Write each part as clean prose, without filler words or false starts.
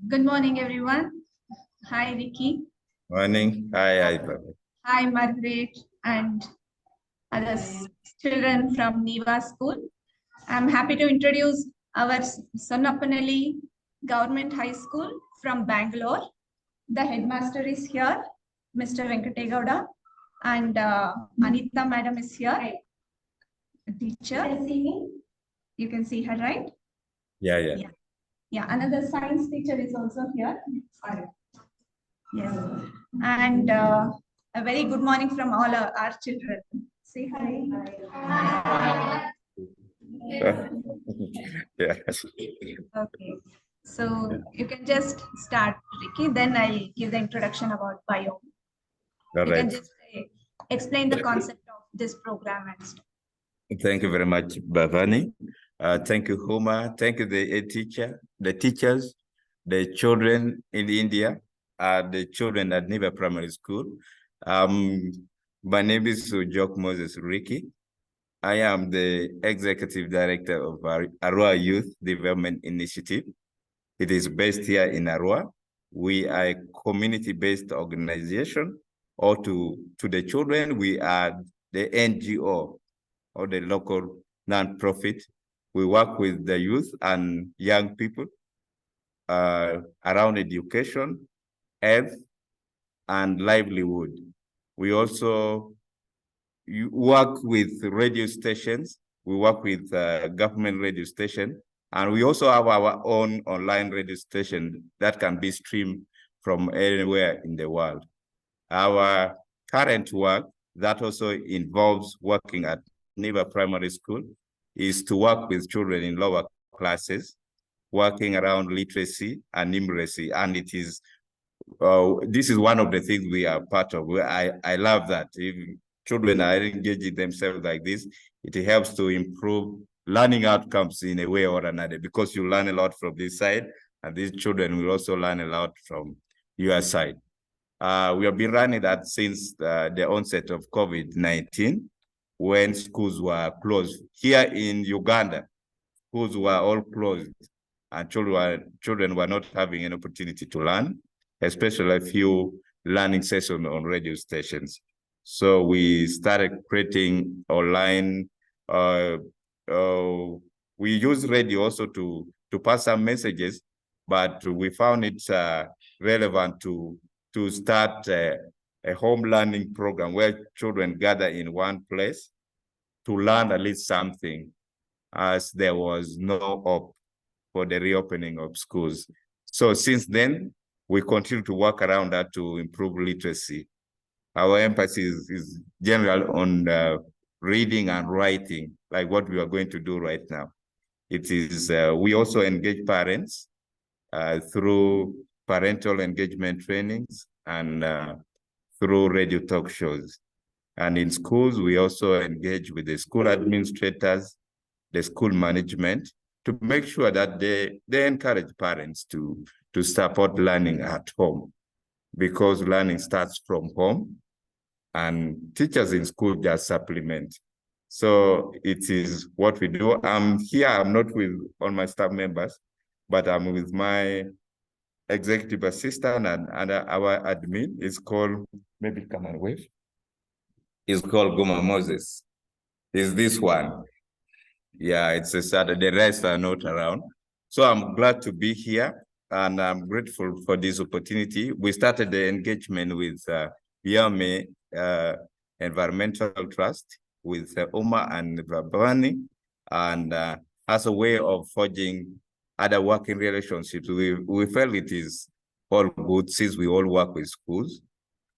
Good morning, everyone. Hi, Ricky. Morning. Hi. Hi, Margaret, and other children from Niva School. I'm happy to introduce our Sonnappanahalli Government High School from Bangalore. The headmaster is here, Mr. Venkategowda, and Anita madam is here. A teacher. You can see her, right? Yeah. Yeah, another science teacher is also here. Yes, and a very good morning from all our children. Say hi. Yes. Okay, so you can just start, Ricky. Then I'll give the introduction about biome. All You can right. just explain the concept of this program and stuff. Thank you very much, Bhavani. Thank you, Huma. Thank you, the teachers, the children in India, the children at Niva Primary School. My name is Jock Moses Ricky. I am the Executive Director of Arua Youth Development Initiative. It is based here in Arua. We are a community-based organization, or to the children, we are the NGO, or the local non-profit. We work with the youth and young people around education, health, and livelihood. We also work with radio stations. We work with government radio station, and we also have our own online radio station that can be streamed from anywhere in the world. Our current work that also involves working at Niva Primary School is to work with children in lower classes, working around literacy and numeracy. And it is, this is one of the things we are part of. I love that. If children are engaging themselves like this, it helps to improve learning outcomes in a way or another, because you learn a lot from this side, and these children will also learn a lot from your side. We have been running that since the onset of COVID-19, when schools were closed. Here in Uganda, schools were all closed, and children were not having an opportunity to learn, especially a few learning sessions on radio stations. So we started creating online. We use radio also to pass some messages, but we found it relevant to start a home learning program where children gather in one place to learn at least something, as there was no hope for the reopening of schools. So since then, we continue to work around that to improve literacy. Our emphasis is general on reading and writing, like what we are going to do right now. It is, we also engage parents through parental engagement trainings and through radio talk shows. And in schools, we also engage with the school administrators, the school management, to make sure that they encourage parents to support learning at home, because learning starts from home, and teachers in school just supplement. So it is what we do. I'm here, I'm not with all my staff members, but I'm with my executive assistant and our admin. It's called, maybe come and wave. It's called Goma Moses. Is this one? Yeah, it's a Saturday. The rest are not around. So I'm glad to be here, and I'm grateful for this opportunity. We started the engagement with Biome Environmental Trust with Uma and Bhavani, and as a way of forging other working relationships. We felt it is all good, since we all work with schools,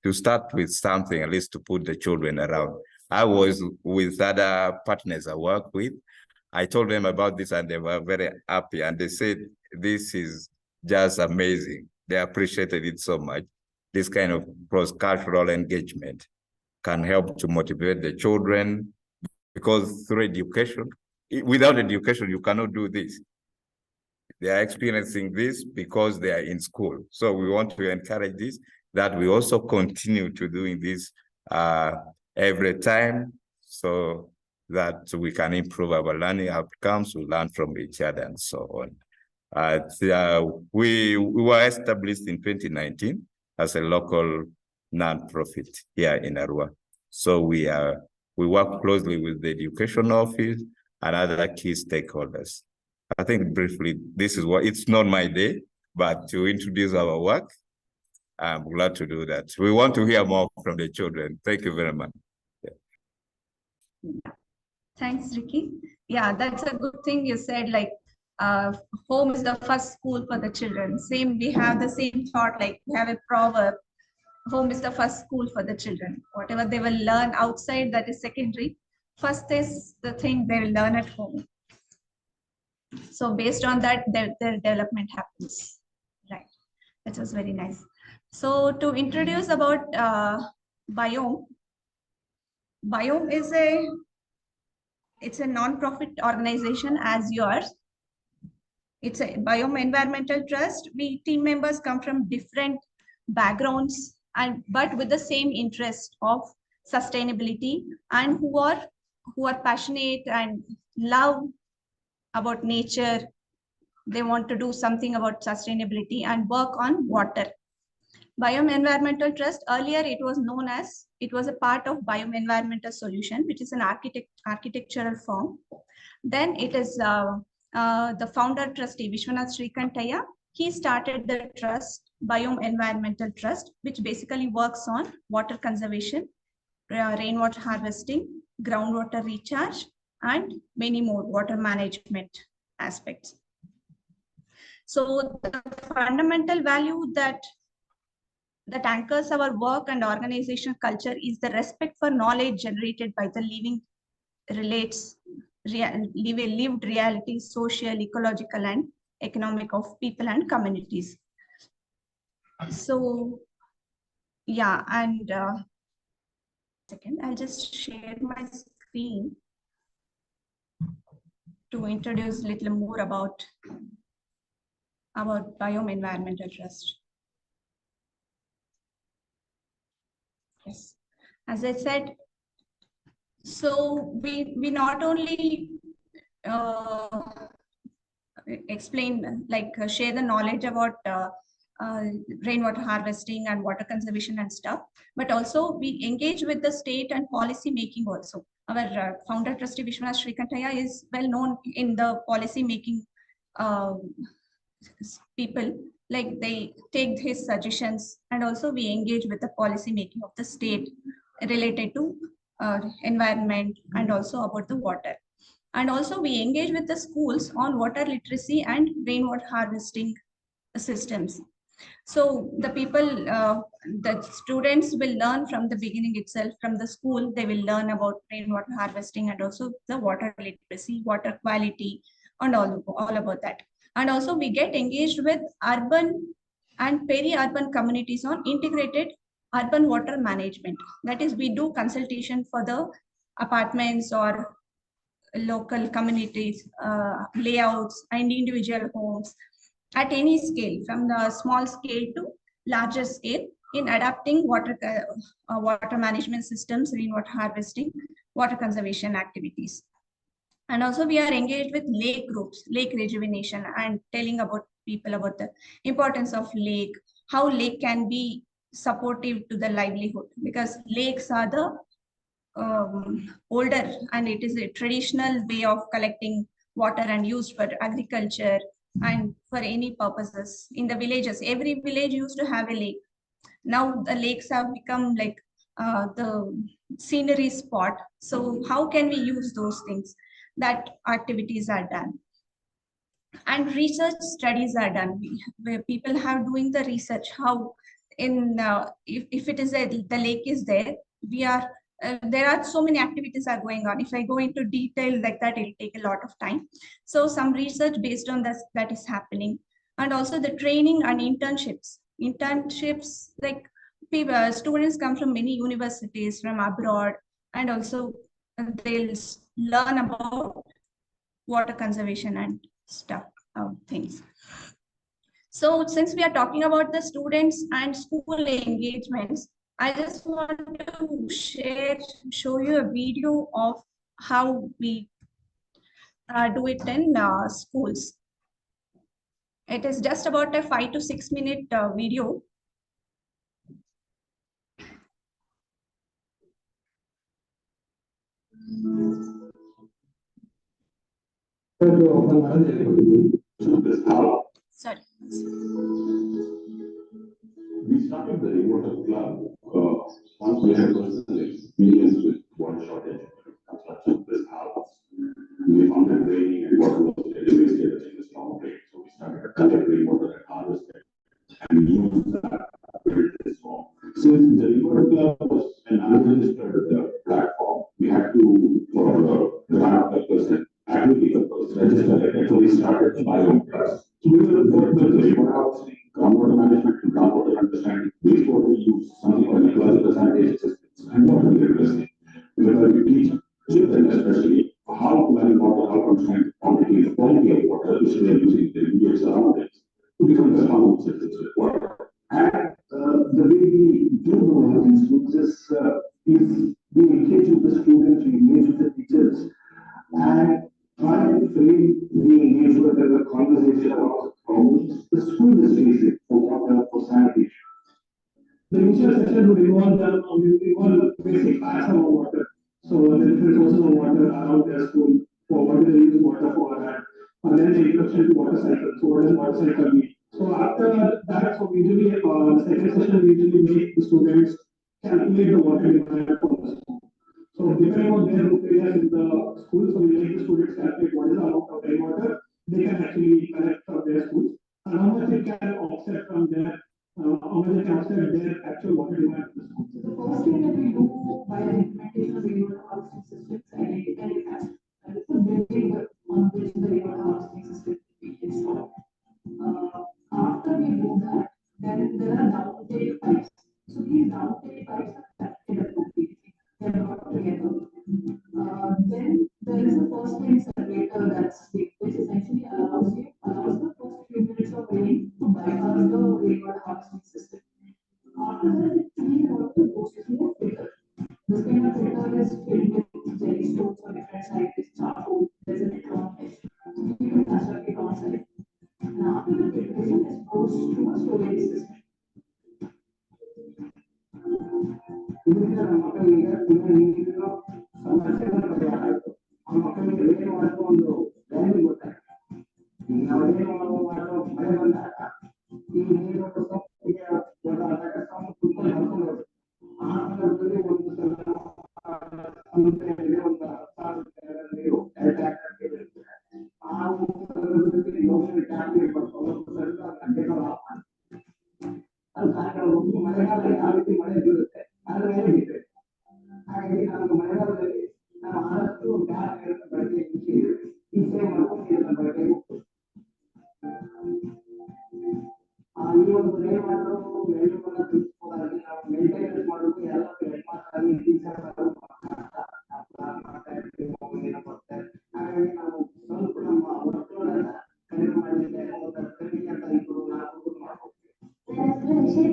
to start with something, at least to put the children around. I was with other partners I work with. I told them about this, and they were very happy, and they said, this is just amazing. They appreciated it so much. This kind of cross-cultural engagement can help to motivate the children, because through education, without education, you cannot do this. They are experiencing this because they are in school. So we want to encourage this, that we also continue to doing this every time, so that we can improve our learning outcomes, we learn from each other and so on. We were established in 2019 as a local non-profit here in Arua. So we work closely with the education office and other key stakeholders. I think briefly, this is what, it's not my day, but to introduce our work, I'm glad to do that. We want to hear more from the children. Thank you very much. Yeah. Thanks, Ricky. Yeah, that's a good thing you said, like home is the first school for the children. Same, we have the same thought, like we have a proverb, home is the first school for the children. Whatever they will learn outside, that is secondary. First is the thing they will learn at home. So based on that, their development happens. Right. That was very nice. So to introduce about Biome. Biome is a non-profit organization as yours. It's a Biome Environmental Trust. We team members come from different backgrounds but with the same interest of sustainability, and who are passionate and love about nature. They want to do something about sustainability and work on water. Biome Environmental Trust, earlier it was known as, it was a part of Biome Environmental Solution, which is an architectural firm. Then it is the founder trustee, Vishwanath Srikantaya. He started the trust, Biome Environmental Trust, which basically works on water conservation, rainwater harvesting, groundwater recharge, and many more water management aspects. So the fundamental value that anchors our work and organizational culture is the respect for knowledge generated by the lived reality, social, ecological, and economic of people and communities. So yeah, and second, I'll just share my screen to introduce a little more about Biome Environmental Trust. Yes, as I said, so we not only explain, like share the knowledge about rainwater harvesting and water conservation and stuff, but also we engage with the state and policy making also. Our founder trustee Vishwanath Srikantaya is well known in the policy making people, like they take his suggestions, and also we engage with the policy making of the state related to environment and also about the water. And also we engage with the schools on water literacy and rainwater harvesting systems. So the people, the students will learn from the beginning itself, from the school, they will learn about rainwater harvesting and also the water literacy, water quality, and all about that. And also we get engaged with urban and peri-urban communities on integrated urban water management. That is, we do consultation for the apartments or local communities, layouts, and individual homes at any scale, from the small scale to larger scale, in adapting water management systems, rainwater harvesting, water conservation activities. And also we are engaged with lake groups, lake rejuvenation, and telling about people about the importance of lake, how lake can be supportive to the livelihood, because lakes are the older, and it is a traditional way of collecting water and used for agriculture and for any purposes. In the villages, every village used to have a lake. Now the lakes have become like the scenery spot. So how can we use those things? That activities are done. And research studies are done, where people have doing the research, how in if it is the lake is there, we are there are so many activities are going on. If I go into detail like that, it'll take a lot of time. So some research based on this that is happening. And also the training and internships, like people, students come from many universities from abroad, and also they'll learn about water conservation and stuff, things. So since we are talking about the students and school engagements, I just want to show you a video of how we do it in schools. It is just about a 5 to 6 minute video. Sorry. We started the rainwater club once we had personal experience with water shortage construction of this house. We found that raining and water was wasted in the storm drain. So we started to collect rainwater and harvest it and use that to build this home. Since the rainwater club was an unregistered platform, we had to, for grant purpose and activity purpose, register it. So we started the Biome Trust. So we will work with the rainwater housing, groundwater management, and groundwater understanding, wastewater use, something called ecological sanitation systems, and water literacy. Where we teach children especially how to manage water, how to understand quantity and quality of water, which they are using in their immediate surroundings, to become responsible citizens with water. And the way we do all these things is if we engage with the students, we engage with the teachers, and try to frame the engagement as a conversation about the problems the school is facing for water, for sanitation. The initial session would involve basic facts about water. So the different sources of water around their school, for what do they use water for, and then the introduction to water cycle. So what does water cycle mean? So after that, so usually the second session we usually make the students calculate the water demand for the school. So depending on their group areas in the school, so we make the students calculate what is the amount of rainwater they can actually collect from their schools and how much it can offset from their how much they can offset their actual water demand to the school. So the first thing that we do by the implementation of rainwater harvesting systems, identify it as the building on which the rainwater harvesting system will be installed. After we do that, then there are downtake pipes. So these downtake pipes are connected appropriately. They are brought together. Then there is a first line separator that's big, which essentially allows the first few minutes of rain to bypass the rainwater harvesting system. After that, the clean water goes through a filter. This kind of filter is filled with jelly stones or different sizes, charcoal, there's a electron mesh. So we do construct it on site. And after the filtration is goes through a storage system. ಇದರಿಂದ ನಮ್ಮ ಮಕ್ಕಳಿಗೆ ನೀರಿನ ಸಮಸ್ಯೆಗಳ ಪರಿಹಾರ ಆಯಿತು. ಆ ಮಕ್ಕಳಿಗೆ ಏನು ಮಾಡಬೇಕು ಒಂದು ವ್ಯಾಲ್ಯೂ ಗೊತ್ತಾಯ್ತು. ಈಗ ನಾವೇನು ಮಾಡೋ ಮಳೆ ಬಂದಾಗ ಈ ನೀರು ಸೊಪ್ಪಿಗೆ ಹೋದಾಗ ಸೊಪ್ಪು ತುಂಬ ಹರ್ಕೊಂಡು ಹೋಗುತ್ತೆ. ಆ ಸಂದರ್ಭದಲ್ಲಿ ಒಂದು ಸಲ ಸಮುದ್ರದಲ್ಲಿ ಒಂದು 10,000 ನೀರು 2 ಟ್ಯಾಂಕರ್ಗೆ ಬೀಳುತ್ತೆ. ಆ ಸಂದರ್ಭದಲ್ಲಿ ಯೋಜನೆ ಟ್ಯಾಂಕ್ಗೆ ಬರ್ಕೊಂಡು ಗಂಟೆಗಳು ಆಫ್ ಮಾಡ್ತಾರೆ. ಅದು ಸಾಯಂಕಾಲ ಮಳೆಗಾಲ ಯಾವ ರೀತಿ ಮಳೆ ಬೀಳುತ್ತೆ ಅದ್ರ ಮೇಲೆ ಡಿಪೆಂಡ್. ಹಾಗಾಗಿ ನಮ್ಗೆ ಮಳೆಗಾಲದಲ್ಲಿ ನಾವು ಆದಷ್ಟು ಗ್ಯಾಸ್ ನೀರಿನ ಬಳಕೆ ಈ ಸೇವ್ ಮಾಡ್ಕೊಂಡು ನೀರಿನ ಬಳಕೆ ಈ ಒಂದು ರೇಟ್ ಮಾಡಲು ಮೆಲ್ಯೂಮನ್ನ ತಿಳಿಸ್ಬೋದಾಗಿ ನಾವು ಮೇಂಟೈನೆನ್ಸ್ ಮಾಡೋದು ಎಲ್ಲ ಹೆಡ್ ಮಾಸ್ಟರ್ ಟೀಚರ್ ಮಾಡ್ತಾ ಇರ್ತೀವಿ. ಹಾಗಾಗಿ ನಾವು ಸ್ವಲ್ಪ ನಮ್ಮ ವರ್ಕ್ಲೋಡನ್ನ ಕಡಿಮೆ ಮಾಡಲಿಕ್ಕೆ ಒಂದು 3 ಅಂತ 2-4 ಮಾಡ್ಬೋದು. ವಿಷಯ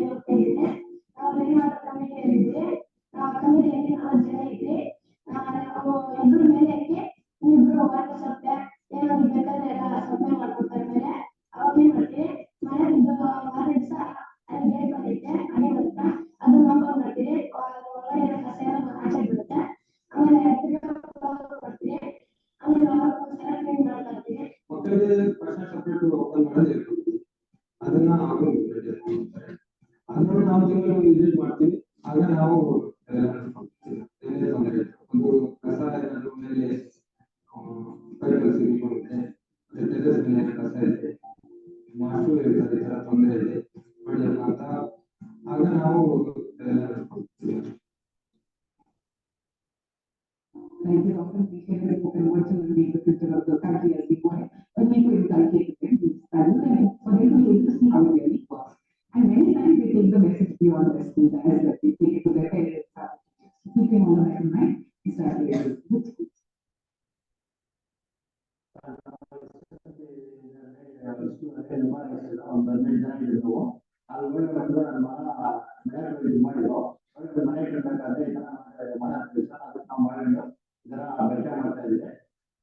ಹೋಗ್ತಾ ಇದ್ರೆ ನಾವು rainwater committee ಇದ್ರೆ ಕಮಿಟಿಯಲ್ಲಿ 4 ಜನ ಇದ್ರೆ ಇಬ್ಬರು ಮೇಲೆ ಇಬ್ಬರು ವಾಟರ್ ಸಪ್ಲೈ ಏನಾದ್ರು ಬೇಕಾದ್ರೆ ಎಲ್ಲ ಸಪ್ಲೈ ಮಾಡ್ಕೊಡ್ತಾರೆ. ಮೇಲೆ ಅವಾಗ ಏನ್ ಮಾಡ್ತೀವಿ, ಮಳೆ ಮಾರನೇ ದಿವಸ ಅಲ್ಲಿ ಗೇಟ್ ಬಂದಿತ್ತೆ ಮನೆ ಹತ್ರ ಅದು ನಂಬರ್ ಮಾಡ್ತೀವಿ. ಒಳಗಡೆ ಕಸ ಎಲ್ಲ ಆಚೆ ಬೀಳುತ್ತೆ. ಆಮೇಲೆ ಕೊಡ್ತೀವಿ. ಆಮೇಲೆ ಕ್ಲೀನ್ ಮಾಡ್ತಾ ಇರ್ತೀವಿ. ಮಕ್ಕಳಿಗೆ ಪರ್ಸನಲ್ ಸಪ್ರೇಟ್ ಓಪನ್ ಮಾಡೋದಿರ್ತದೆ. ಅದನ್ನ ನಾವು ಅದನ್ನು ನಾವು ತಿಂಗಳು ವಿಸಿಟ್ ಮಾಡ್ತೀವಿ. ಆಗ ನಾವು ಒಂದು ಕಸ ಏನಾದ್ರು ಮೇಲೆ ಪೈಪಲ್ಲಿ ಸಿಗಿಕೊಳ್ಳುತ್ತೆ, ಟೆರೆಸ್ ಮೇಲೆ ಕಸ ಇದೆ, ಮಾಸ್ಟು ಇರ್ತದೆ, ಈ ಥರ ತೊಂದರೆ ಇದೆ ಮಾಡಲಿಲ್ಲ ಅಂತ ಆಗ ನಾವು Like they often behavior and virtual will be the future of the country as we go ahead. But we could calculate it and for them to be able to see how it really works. And many times they take the message beyond their school as that they take it to their parents. Keeping all of that in mind, we start to get good schools.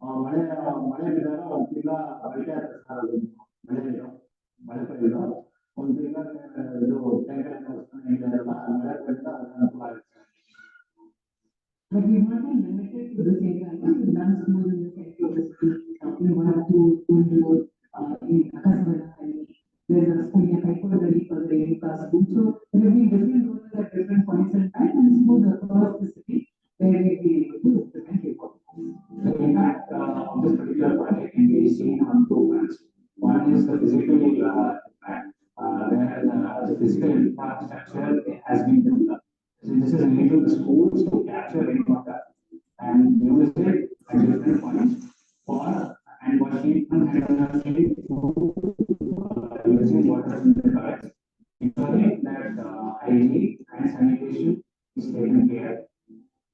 But we have been limited to this area. We've done schools in the center of the city. We have to do in Kasaragod. There's a school in Hyderabad for the Rainwater school. So there will be different rules at different points in time, and schools across the city where we will be able to implement it. The impact of this particular project can be seen on two fronts. One is the physical impact, where the physical infrastructure has been developed. So this is enabling the schools to capture rainwater and use it at different points for and washing and using water in the toilets, ensuring that hygiene and sanitation is taken care.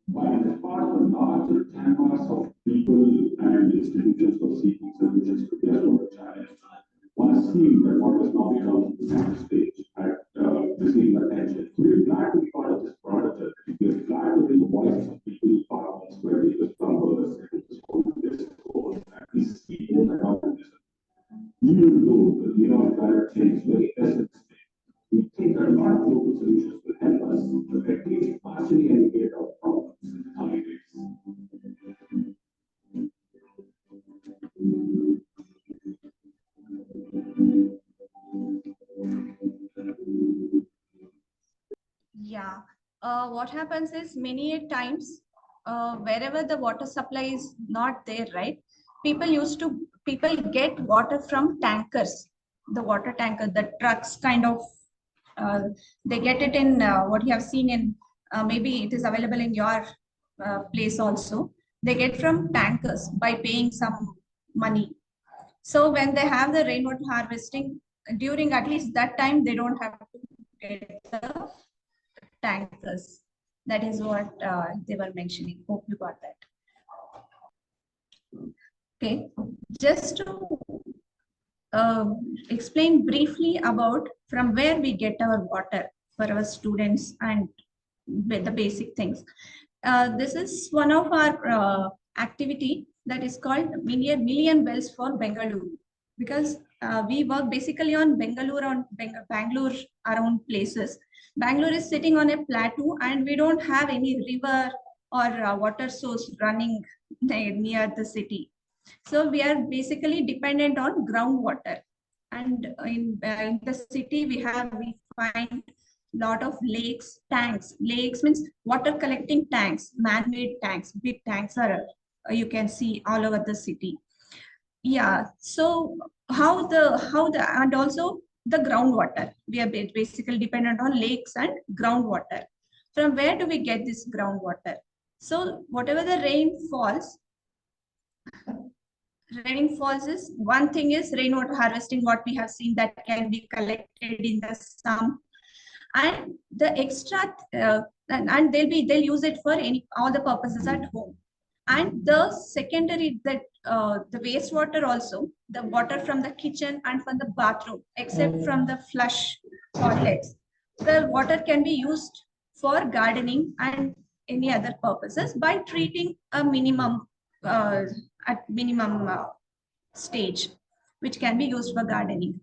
But as part of a larger canvas of people and institutions for seeking solutions to their water challenge, one has seen that what has now become the center stage at receiving attention. So we're glad to be part of this project. We're glad to be the voices of people, farmers, where they just plumbers, this course, and we see in the government. Even though the climate change is very present, we think that a lot of local solutions will help us to at least partially alleviate our problems in the coming days. Yeah. What happens is many a times wherever the water supply is not there, right? People get water from tankers, the water tanker, the trucks kind of, they get it in what you have seen in, maybe it is available in your place also. They get from tankers by paying some money. So when they have the rainwater harvesting, during at least that time, they don't have to get the tankers. That is what they were mentioning. Hope you got that. Okay, just to explain briefly about from where we get our water for our students and the basic things. This is one of our activity that is called Million Wells for Bengaluru, because we work basically on Bengaluru around places. Bangalore is sitting on a plateau and we don't have any river or water source running near the city. So we are basically dependent on groundwater. And in the city, we find lot of lakes, tanks. Lakes means water collecting tanks, man-made tanks, big tanks are you can see all over the city. Yeah. So and also the groundwater. We are basically dependent on lakes and groundwater. From where do we get this groundwater? So whatever the rain falls is one thing is rainwater harvesting, what we have seen that can be collected in the sump, and the extra and they'll use it for all the purposes at home. And the secondary, that the wastewater also, the water from the kitchen and from the bathroom, except from the flush toilets, the water can be used for gardening and any other purposes by treating a minimum stage, which can be used for gardening.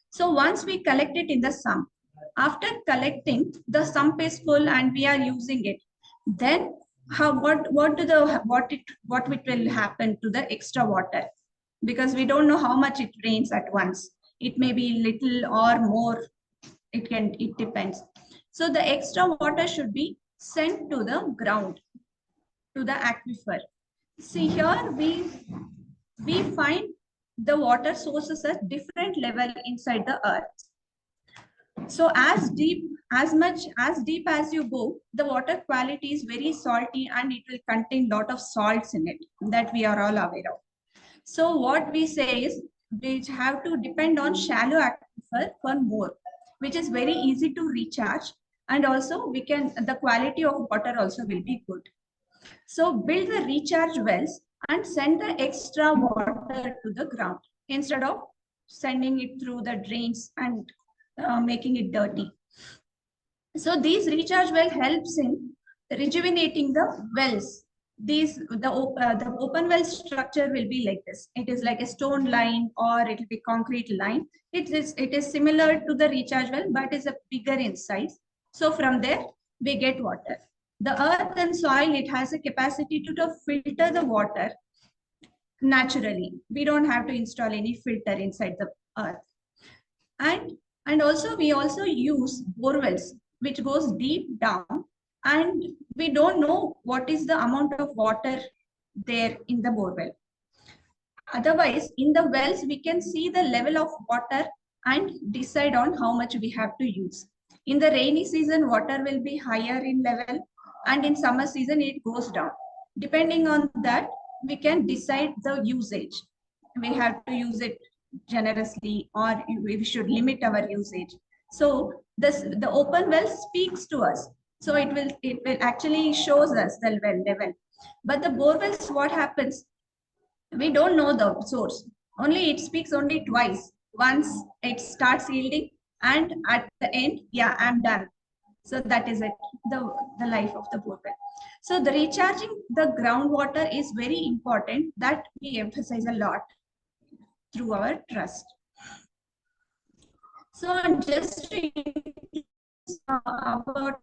So once we collect it in the sump, after collecting, the sump is full and we are using it, then what will happen to the extra water? Because we don't know how much it rains at once. It may be little or more. It depends. So the extra water should be sent to the ground, to the aquifer. See here, we find the water sources at different level inside the earth. So as deep as you go, the water quality is very salty and it will contain lot of salts in it, that we are all aware of. So what we say is we have to depend on shallow aquifer for more, which is very easy to recharge, and also the quality of water also will be good. So build the recharge wells and send the extra water to the ground instead of sending it through the drains and making it dirty. So these recharge well helps in rejuvenating the wells the open well structure will be like this. It is like a stone line or it will be concrete line. It is similar to the recharge well, but is a bigger in size. So from there we get water. The earth and soil, it has a capacity to filter the water naturally. We don't have to install any filter inside the earth. And also we also use bore wells, which goes deep down, and we don't know what is the amount of water there in the bore well. Otherwise, in the wells, we can see the level of water and decide on how much we have to use. In the rainy season, water will be higher in level, and in summer season, it goes down. Depending on that, we can decide the usage. We have to use it generously, or we should limit our usage. So the open well speaks to us. So it will actually shows us the well level. But the bore wells, what happens? We don't know the source. Only it speaks only twice. Once it starts yielding, and at the end, yeah, I'm done. So that is it, the life of the bore well. So the recharging the groundwater is very important, that we emphasize a lot through our trust. So just to about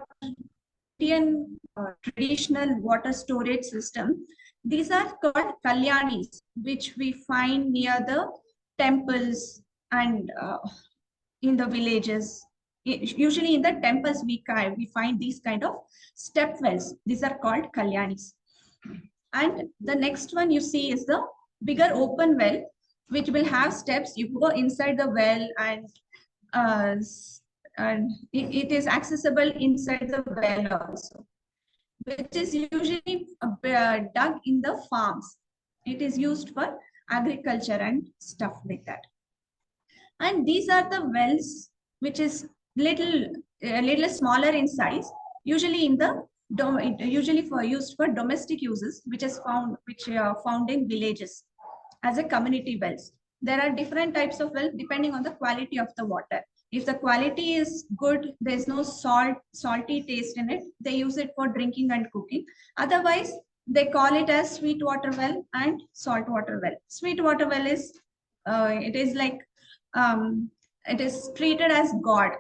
Indian traditional water storage system, these are called kalyanis, which we find near the temples and in the villages. Usually in the temples, we find these kind of step wells. These are called kalyanis. And the next one you see is the bigger open well, which will have steps. You go inside the well, and it is accessible inside the well also, which is usually dug in the farms. It is used for agriculture and stuff like that. And these are the wells which is little smaller in size, usually in the usually used for domestic uses, which are found in villages as a community wells. There are different types of wells depending on the quality of the water. If the quality is good, there's no salty taste in it, they use it for drinking and cooking. Otherwise, they call it as sweet water well and salt water well. Sweet water well is it is treated as God.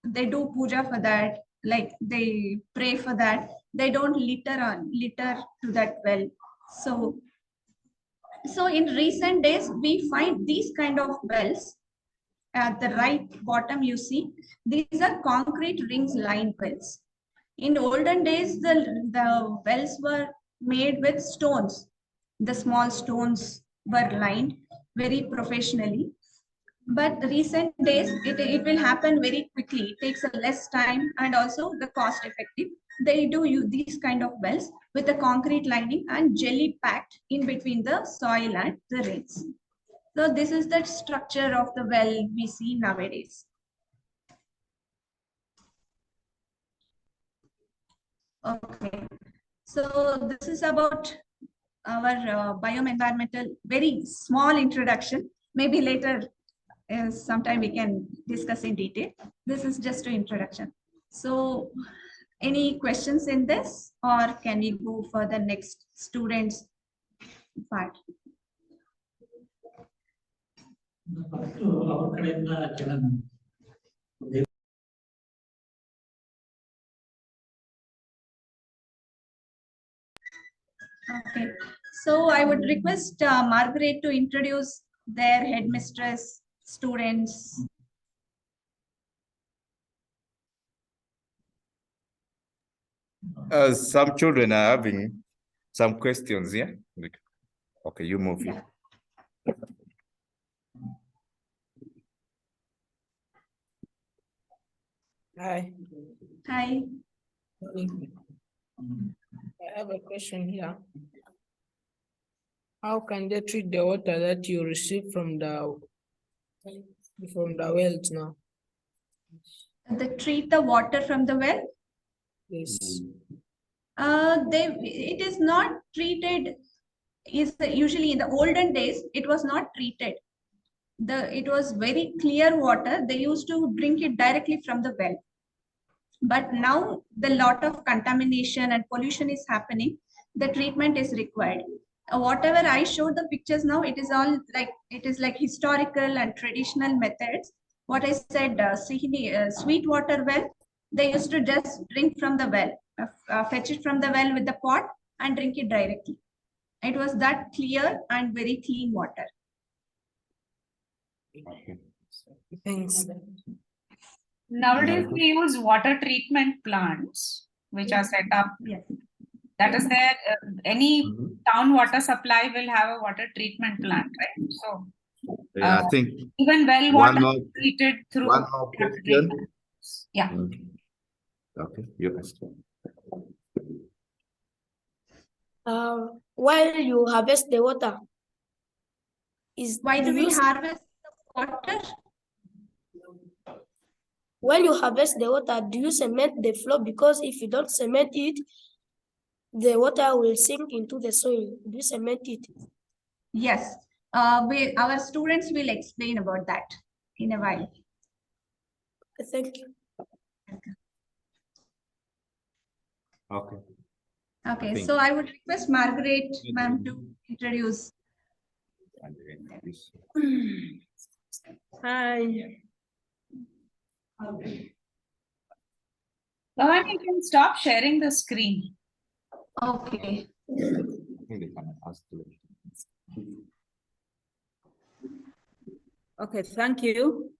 They do puja for that, like they pray for that. They don't litter to that well. So in recent days, we find these kind of wells. At the right bottom, you see, these are concrete rings lined wells. In olden days, the wells were made with stones. The small stones were lined very professionally. But recent days, it will happen very quickly. It takes less time and also the cost effective. They do use these kind of wells with a concrete lining and jelly packed in between the soil and the rings. So this is the structure of the well we see nowadays. Okay, so this is about our Biome Environmental, very small introduction. Maybe later, sometime we can discuss in detail. This is just an introduction. So any questions in this, or can we go for the next students part? Okay, so I would request Margaret to introduce their headmistress, students. Some children are having some questions, yeah? Okay, you move here. Hi. Hi. I have a question here. How can they treat the water that you receive from the wells now? They treat the water from the well? Yes. It is not treated. Usually in the olden days, it was not treated. It was very clear water. They used to drink it directly from the well. But now the lot of contamination and pollution is happening. the treatment is required. Whatever I showed the pictures now, it is all like, it is like historical and traditional methods. What I said, sweet water well, they used to just drink from the well, fetch it from the well with the pot and drink it directly. It was that clear and very clean water. Thanks. Nowadays, we use water treatment plants, which are set up. Yes. That is there. Any town water supply will have a water treatment plant, right? So, Yeah, I think even well one water more- is treated through one more water question. treatment. Yeah. Okay, you ask. While you harvest the water, Why do we harvest the water? When you harvest the water, do you cement the floor? Because if you don't cement it, the water will sink into the soil. Do you cement it? Yes, our students will explain about that in a while. Thank you. Okay. Okay, think- so I would request Margaret ma'am to introduce. Hi. Bhavani, you can stop sharing the screen. Okay. Okay, thank you.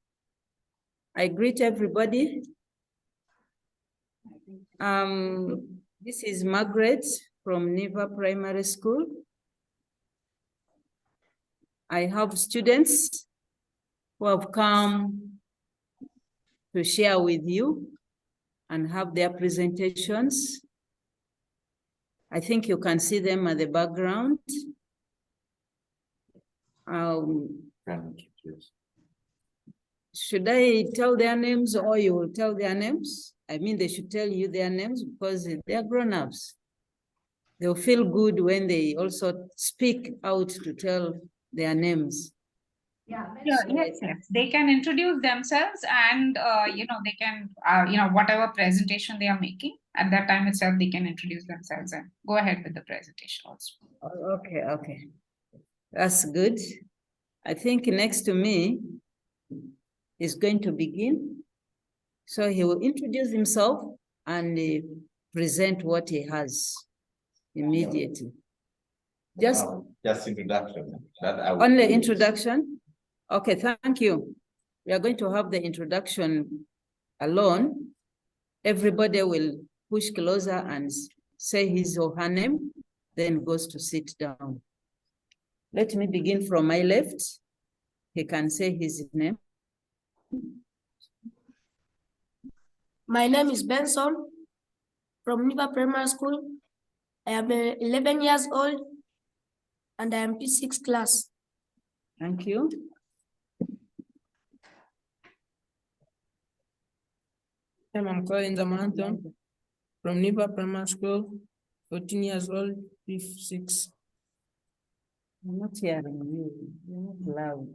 I greet everybody. This is Margaret from Niva Primary School. I have students who have come to share with you and have their presentations. I think you can see them at the background. Should I tell their names or you will tell their names? I mean, they should tell you their names because they're grown-ups. They'll feel good when they also speak out to tell their names. Yeah, yes. They can introduce themselves and, they can, whatever presentation they are making, at that time itself, they can introduce themselves and go ahead with the presentation also. Okay. That's good. I think next to me is going to begin. So he will introduce himself and present what he has immediately. Just introduction. only introduction? Okay, thank you. We are going to have the introduction alone. Everybody will push closer and say his or her name, then goes to sit down. Let me begin from my left. He can say his name. My name is Benson from Niva Primary School. I am 11 years old and I am P6 class. Thank you. I'm calling the mountain from Niva Primary School, 14 years old, P6. I'm not hearing you. You're not loud.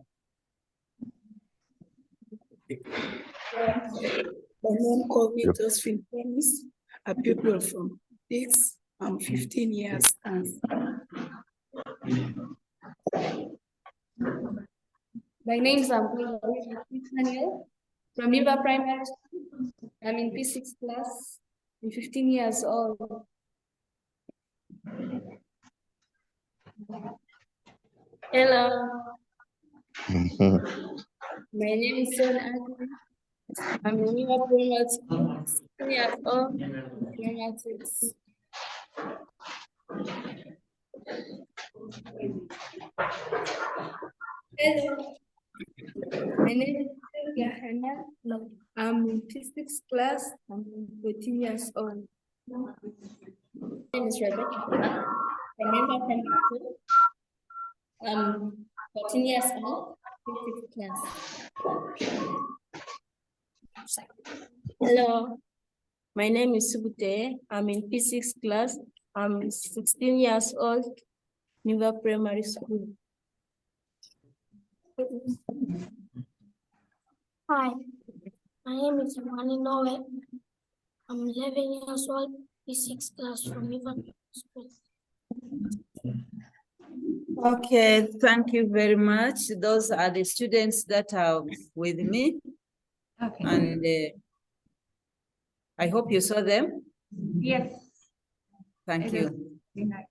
My name is Josephine Promise, a pupil from 6. I'm 15 years and my name is Arua from Niva Primary School. I'm in P6 class. I'm 15 years old. Hello. My name is Sonnappanahalli. I'm in Niva Primary School. 16 years old. Primary 6. Hello. My name is Hannah. I'm in P6 class. I'm 14 years old. My name is Rebecca. From Niva Primary School. I'm 14 years old. P6 class. Hello. My name is Subute. I'm in P6 class. I'm 16 years old. Niva Primary School. Hi, my name is Imani I'm 11 years old, P6 class from Niva School. Okay, thank you very much. Those are the students that are with me, Okay. and I hope you saw them. Yes. Thank It you. is very nice.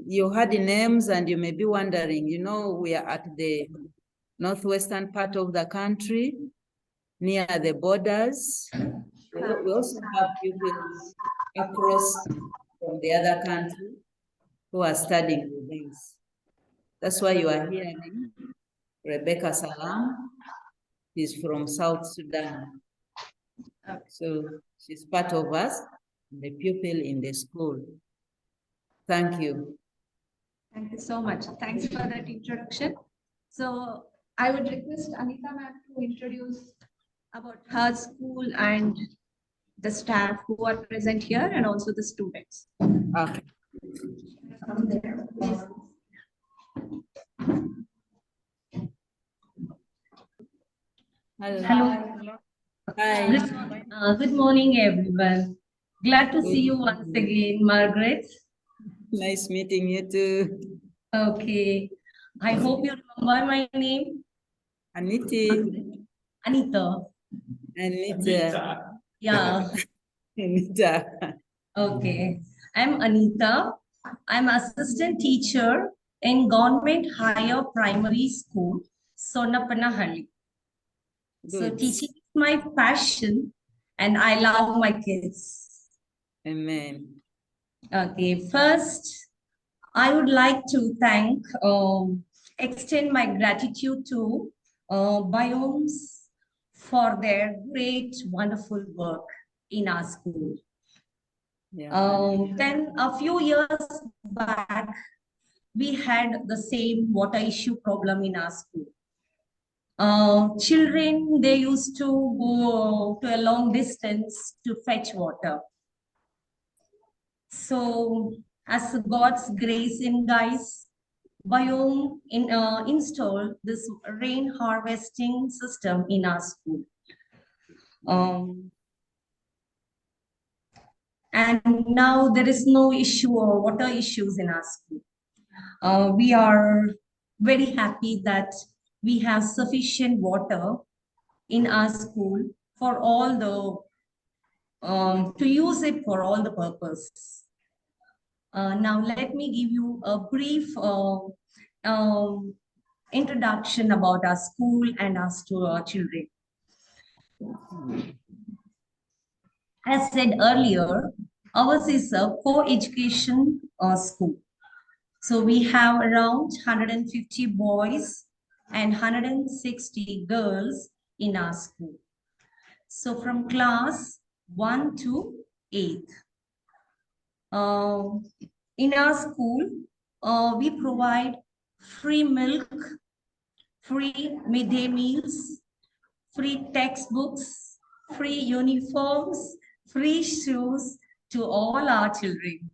You had the names and you may be wondering, you know, we are at the northwestern part of the country, near the borders. We also have pupils across from the other country who are studying with us. That's why you are hearing Rebecca Salam. She's from South Sudan. So she's part of us, the pupil in the school. Thank you. Thank you so much. Thanks for that introduction. So I would request Anita ma'am to introduce about her school and the staff who are present here and also the students. Okay. Hello. Hi. Good morning, everyone. Glad to see you once again, Margaret. Nice meeting you too. Okay. I hope you remember my name. Anita. Anita. Anita. Yeah. Anita. Okay. I'm Anita. I'm assistant teacher in Govt Higher Primary School, Sonnappanahalli. So Good. teaching is my passion and I love my kids. Amen. Okay, first, I would like to extend my gratitude to Biomes for their great, wonderful work in our school. Yeah. Then a few years back, we had the same water issue problem in our school. Children, they used to go to a long distance to fetch water. So as God's grace in guys, Biome installed this rain harvesting system in our school. And now there is no issue or water issues in our school. We are very happy that we have sufficient water in our school for all the, to use it for all the purpose. Now let me give you a brief introduction about our school and our children. As said earlier, ours is a co-education school. So we have around 150 boys and 160 girls in our school. So from class 1 to 8. In our school, we provide free milk, free midday meals, free textbooks, free uniforms, free shoes to all our children.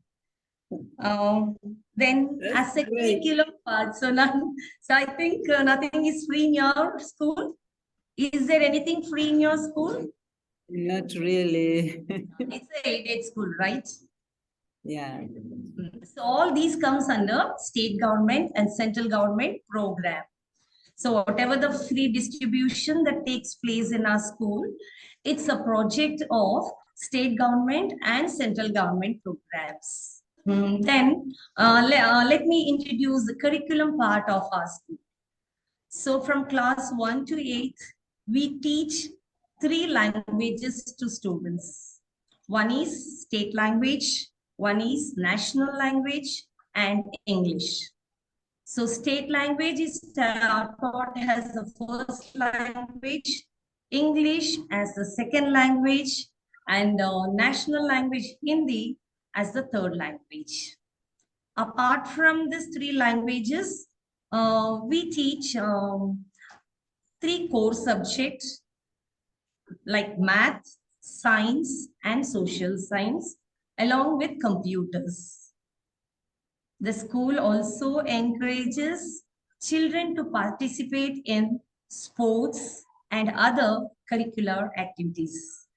Then as a curriculum part, so I think nothing is free in your school. Is there anything free in your school? Not really. It's a aided school, right? Yeah. So all these comes under state government and central government program. So whatever the free distribution that takes place in our school, it's a project of state government and central government programs. Then let me introduce the curriculum part of our school. So from class 1 to 8, we teach 3 languages to students. One is state language, one is national language, and English. So state language is taught as the first language, English as the second language, and national language Hindi as the third language. Apart from these 3 languages, we teach 3 core subjects like math, science, and social science, along with computers. The school also encourages children to participate in sports and other curricular activities.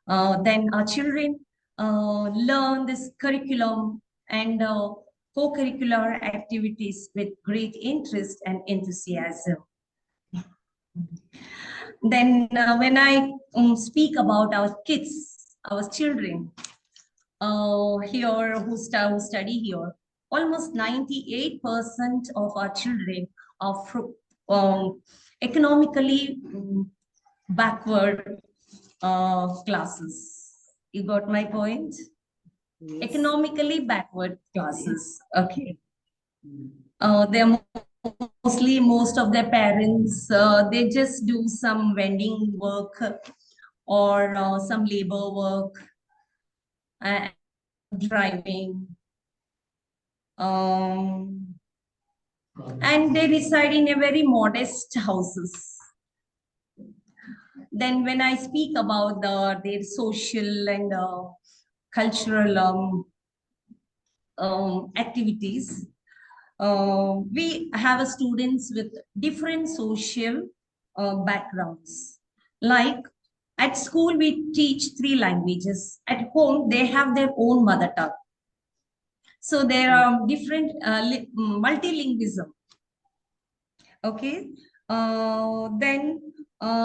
Then our children learn this curriculum and co-curricular activities with great interest and enthusiasm. Then when I speak about our kids, our children here who study here, almost 98% of our children are economically backward classes. You got my point? Yes. Economically backward classes. Okay. They're mostly, most of their parents, they just do some vending work or some labor work and driving. And they reside in a very modest houses. Then when I speak about their social and cultural activities, we have students with different social backgrounds. Like at school, we teach 3 languages. At home, they have their own mother tongue. So there are different multilingualism. Okay. Then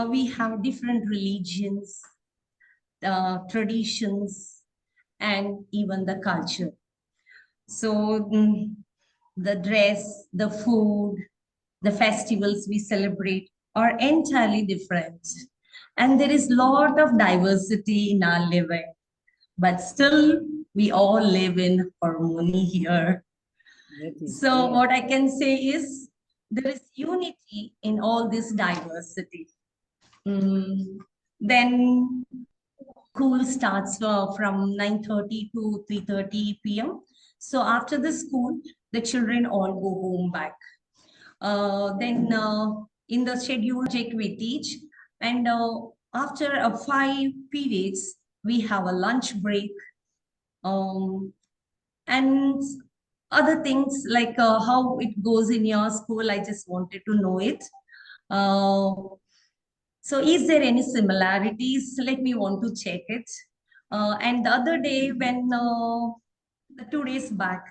we have different religions, traditions, and even the culture. So the dress, the food, the festivals we celebrate are entirely different. And there is a lot of diversity in our living, but still we all live in harmony here. So what I can say is there is unity in all this diversity. Then school starts from 9:30 to 3:30 p.m. So after the school, the children all go home back. Then in the scheduled subject we teach, and after 5 periods, we have a lunch break. And other things like how it goes in your school, I just wanted to know it. So is there any similarities? Let me want to check it. And the other day when, 2 days back,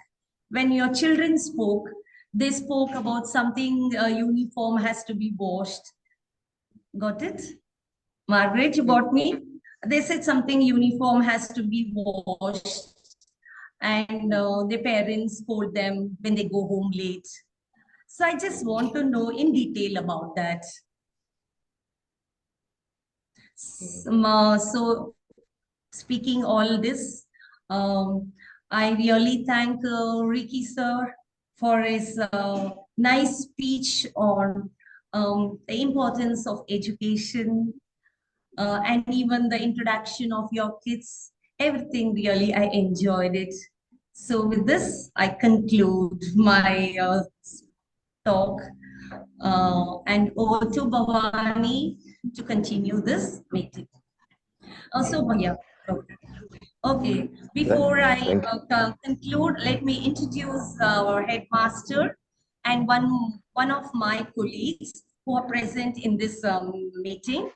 when your children spoke, they spoke about something uniform has to be washed. Got it? Margaret, you got me? They said something uniform has to be washed. And the parents scold them when they go home late. So I just want to know in detail about that. So speaking all this, I really thank Ricky sir for his nice speech on the importance of education and even the introduction of your kids. Everything really, I enjoyed it. So with this, I conclude my talk and over to Bhavani to continue this meeting. Also, yeah. Okay, before I conclude, let me introduce our headmaster and one of my colleagues who are present in this meeting.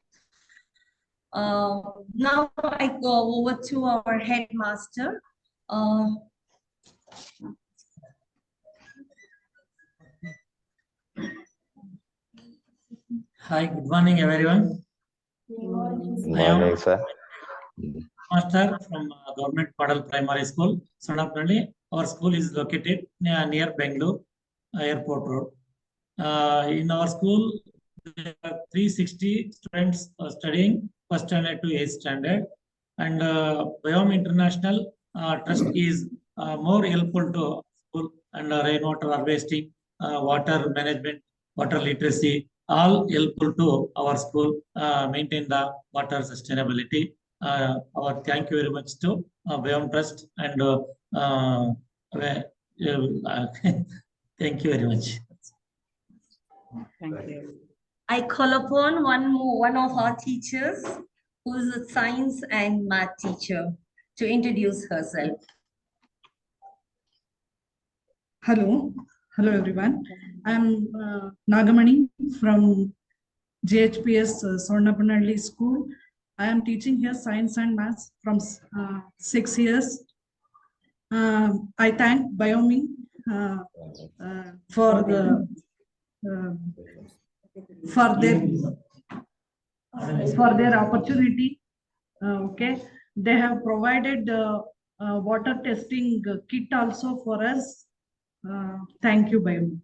Now I go over to our headmaster. Hi, good morning, everyone. Good morning, sir. Master from Government Model Primary School, Sonnappanahalli. Our school is located near Bengaluru Airport Road. In our school, there are 360 students studying first standard to 8th standard. And Biome International Trust is more helpful to school and rainwater harvesting, water management, water literacy, all helpful to our school maintain the water sustainability. Our thank you very much to Biome Trust and thank you very much. Thank you. I call upon one of our teachers who is a science and math teacher to introduce herself. Hello everyone. I'm Nagamani from GHPS Sonnappanahalli School. I am teaching here science and maths from 6 years. I thank Biome for the for their opportunity. Okay, they have provided water testing kit also for us. Thank you, Biome.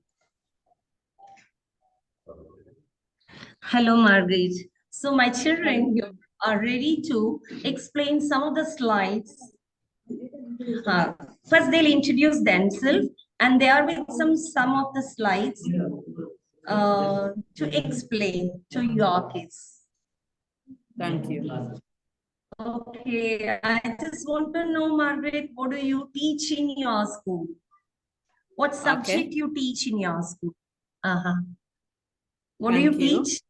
Hello, Margaret. So my children are ready to explain some of the slides. First, they'll introduce themselves, and they are with some of the slides to explain to your kids. Thank you. Okay, I just want to know, Margaret, what do you teach in your school? What subject you teach in your school? What do you teach?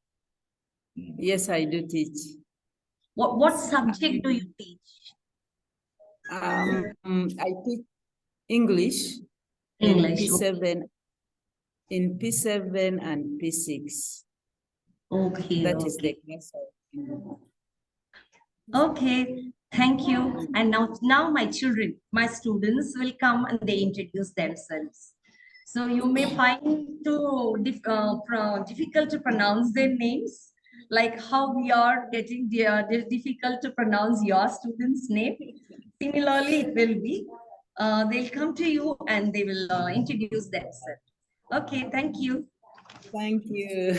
Yes, I do teach. What subject do you teach? I teach English. English. In P7 and P6. Okay. That is the class. Okay, thank you. And now my children, my students will come and they introduce themselves. So you may find difficult to pronounce their names, like how we are getting difficult to pronounce your student's name. Similarly, it will be. They'll come to you and they will introduce themselves. Okay, thank you. Thank you.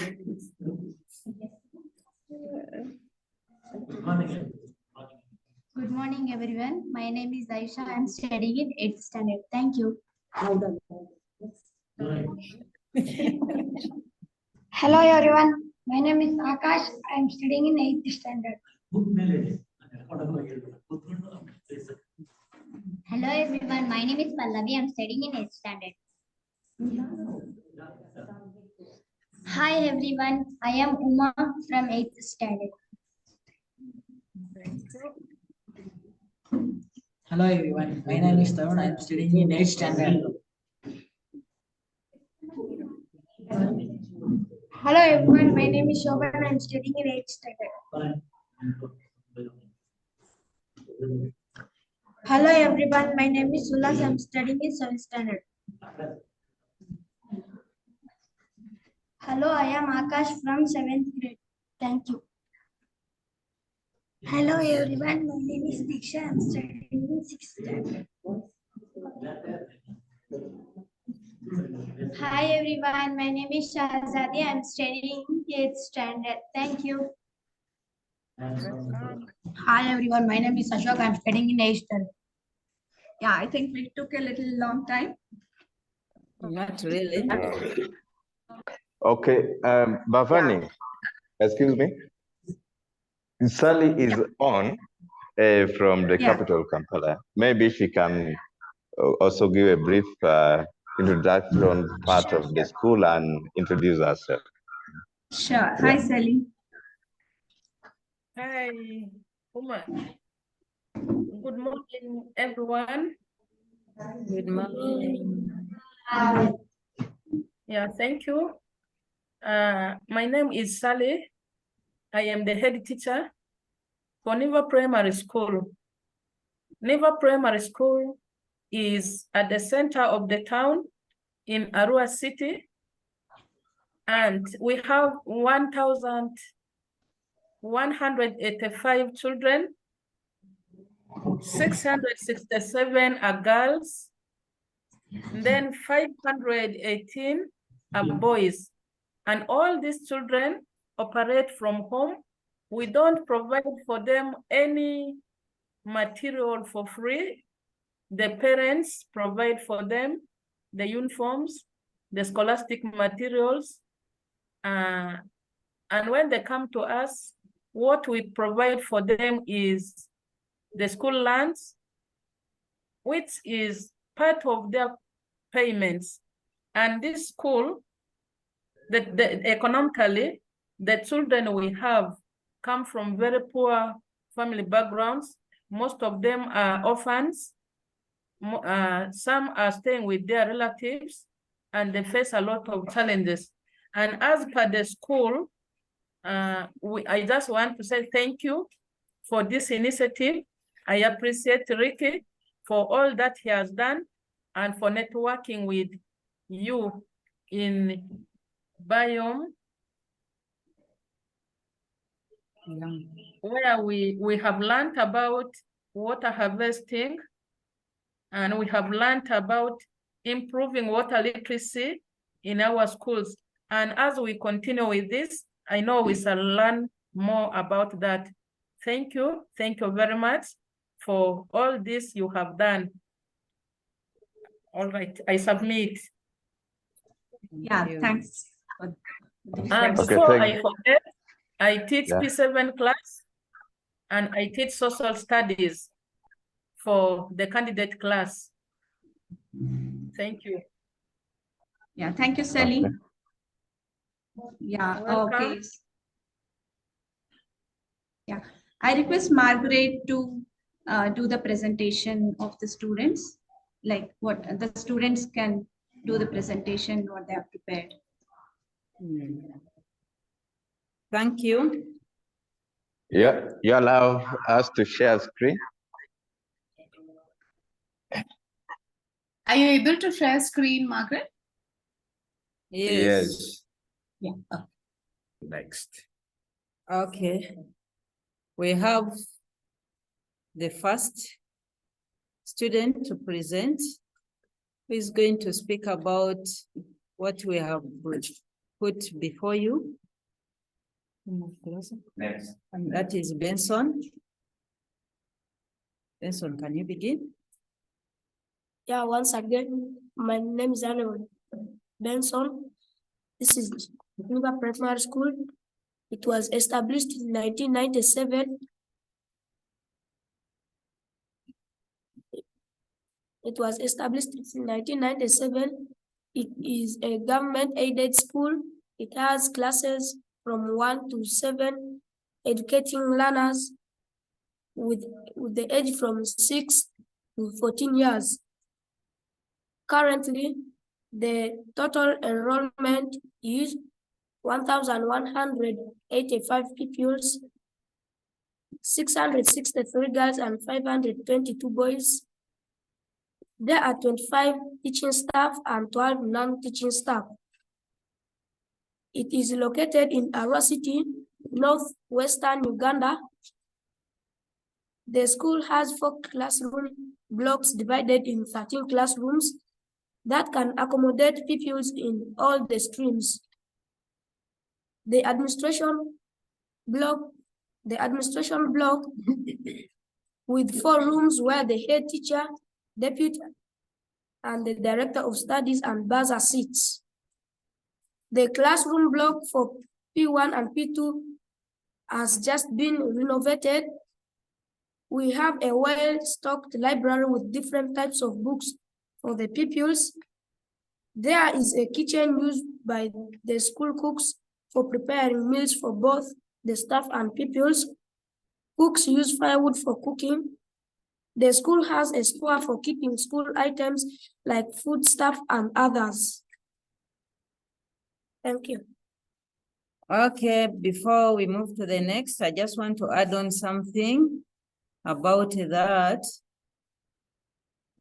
Good morning, everyone. My name is Aisha. I'm studying in 8th standard. Thank you. Hello, everyone. My name is Akash. I'm studying in 8th standard. Hello, everyone. My name is Pallavi. I'm studying in 8th standard. Hi, everyone. I am Uma from 8th standard. Hello everyone, my name is Tarun. I am studying in 8th standard. Hello everyone, my name is Shobhan. I am studying in 8th standard. Hello everyone, my name is Sulas. I am studying in 7th standard. Hello, I am Akash from 7th grade. Thank you. Hello everyone, my name is Diksha. I am studying in 6th standard. Hi everyone, my name is Shahzadi. I am studying 8th standard. Thank you. Hi everyone, my name is Ashok. I am studying in 8th standard. Yeah, I think we took a little long time. Not really. Okay, Bhavani, excuse me. Sally is on from the capital, Kampala. Maybe she can also give a brief introduction part of the school and introduce herself. Sure. Hi, Sally. Hi, Uma. Good morning, everyone. Good morning. Yeah, thank you. My name is Sally. I am the head teacher for Niva Primary School. Niva Primary School is at the center of the town in Arua City, and we have 1,185 children. 667 are girls, then 518 are boys. And all these children operate from home. We don't provide for them any material for free. The parents provide for them the uniforms, the scholastic materials. And when they come to us, what we provide for them is the school lunch, which is part of their payments. And this school, economically, the children we have come from very poor family backgrounds. Most of them are orphans. Some are staying with their relatives, and they face a lot of challenges. And as per the school, I just want to say thank you for this initiative. I appreciate Ricky for all that he has done. and for networking with you in Biome, where we have learned about water harvesting, and we have learned about improving water literacy in our schools. And as we continue with this, I know we shall learn more about that. Thank you very much for all this you have done. All right, I submit. Yeah, thanks. And before I forget, I teach P7 class and I teach social studies for the candidate class. Thank you. Yeah, thank you, Sally. Okay. Yeah, Welcome. okay. Yeah, I request Margaret to do the presentation of the students, like what the students can do the presentation, what they have prepared. Thank you. Yeah, you allow us to share screen? Are you able to share screen, Margaret? Yes. Yeah. Next. Okay. We have the first student to present, who is going to speak about what we have put before you. Next. And that is Benson. Benson, can you begin? Yeah, once again, my name is Benson. This is Niva Primary School. It was established in 1997. It was established in 1997. It is a government-aided school. It has classes from 1 to 7, educating learners with the age from 6 to 14 years. Currently, the total enrollment is 1,185 pupils, 663 girls and 522 boys. There are 25 teaching staff and 12 non-teaching staff. It is located in Arua City, northwestern Uganda. The school has 4 classroom blocks divided in 13 classrooms that can accommodate pupils in all the streams. The administration block with 4 rooms where the head teacher, deputy, and the director of studies and buzzer sits. The classroom block for P1 and P2 has just been renovated. We have a well-stocked library with different types of books for the pupils. There is a kitchen used by the school cooks for preparing meals for both the staff and pupils. Cooks use firewood for cooking. The school has a store for keeping school items like food stuff and others. Thank you. Okay, before we move to the next, I just want to add on something about that.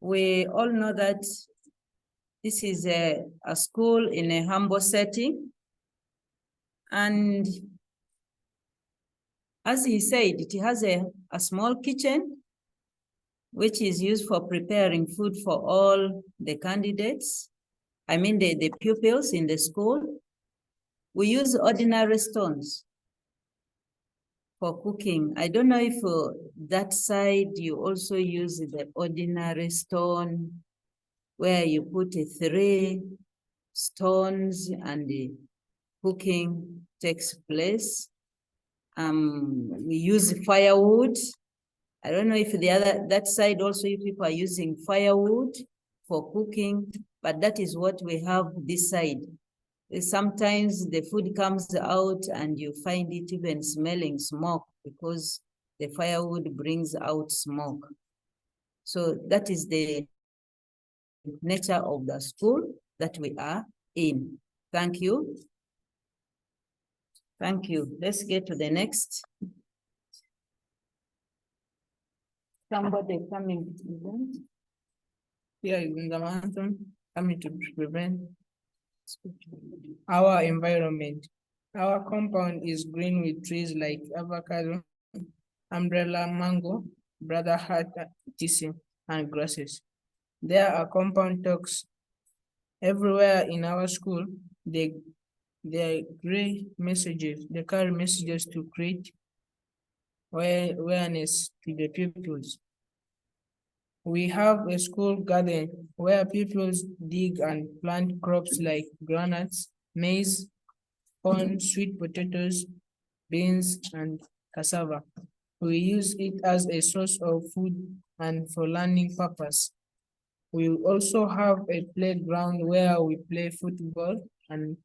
We all know that this is a school in a humble setting. And as he said, it has a small kitchen, which is used for preparing food for all the candidates. I mean, the pupils in the school. We use ordinary stones for cooking. I don't know if that side you also use the ordinary stone where you put 3 stones and the cooking takes place. We use firewood. I don't know if that side also if people are using firewood for cooking, but that is what we have this side. Sometimes the food comes out and you find it even smelling smoke because the firewood brings out smoke. So that is the nature of the school that we are in. Thank you. Thank you. Let's get to the next. Somebody coming to present. Here in the mountain, coming to prevent our environment. Our compound is green with trees like avocado, umbrella mango, brother heart, etc., and grasses. There are compound talks everywhere in our school. They carry messages to create awareness to the pupils. We have a school garden where pupils dig and plant crops like groundnuts, maize, corn, sweet potatoes, beans, and cassava. We use it as a source of food and for learning purpose. We also have a playground where we play football and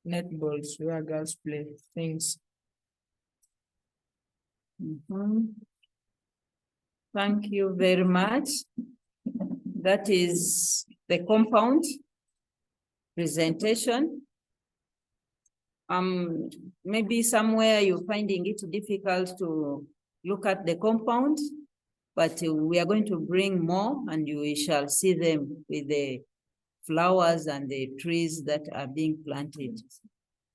netballs where girls play things. Thank you very much. That is the compound presentation. Maybe somewhere you're finding it difficult to look at the compound, but we are going to bring more and you shall see them with the flowers and the trees that are being planted.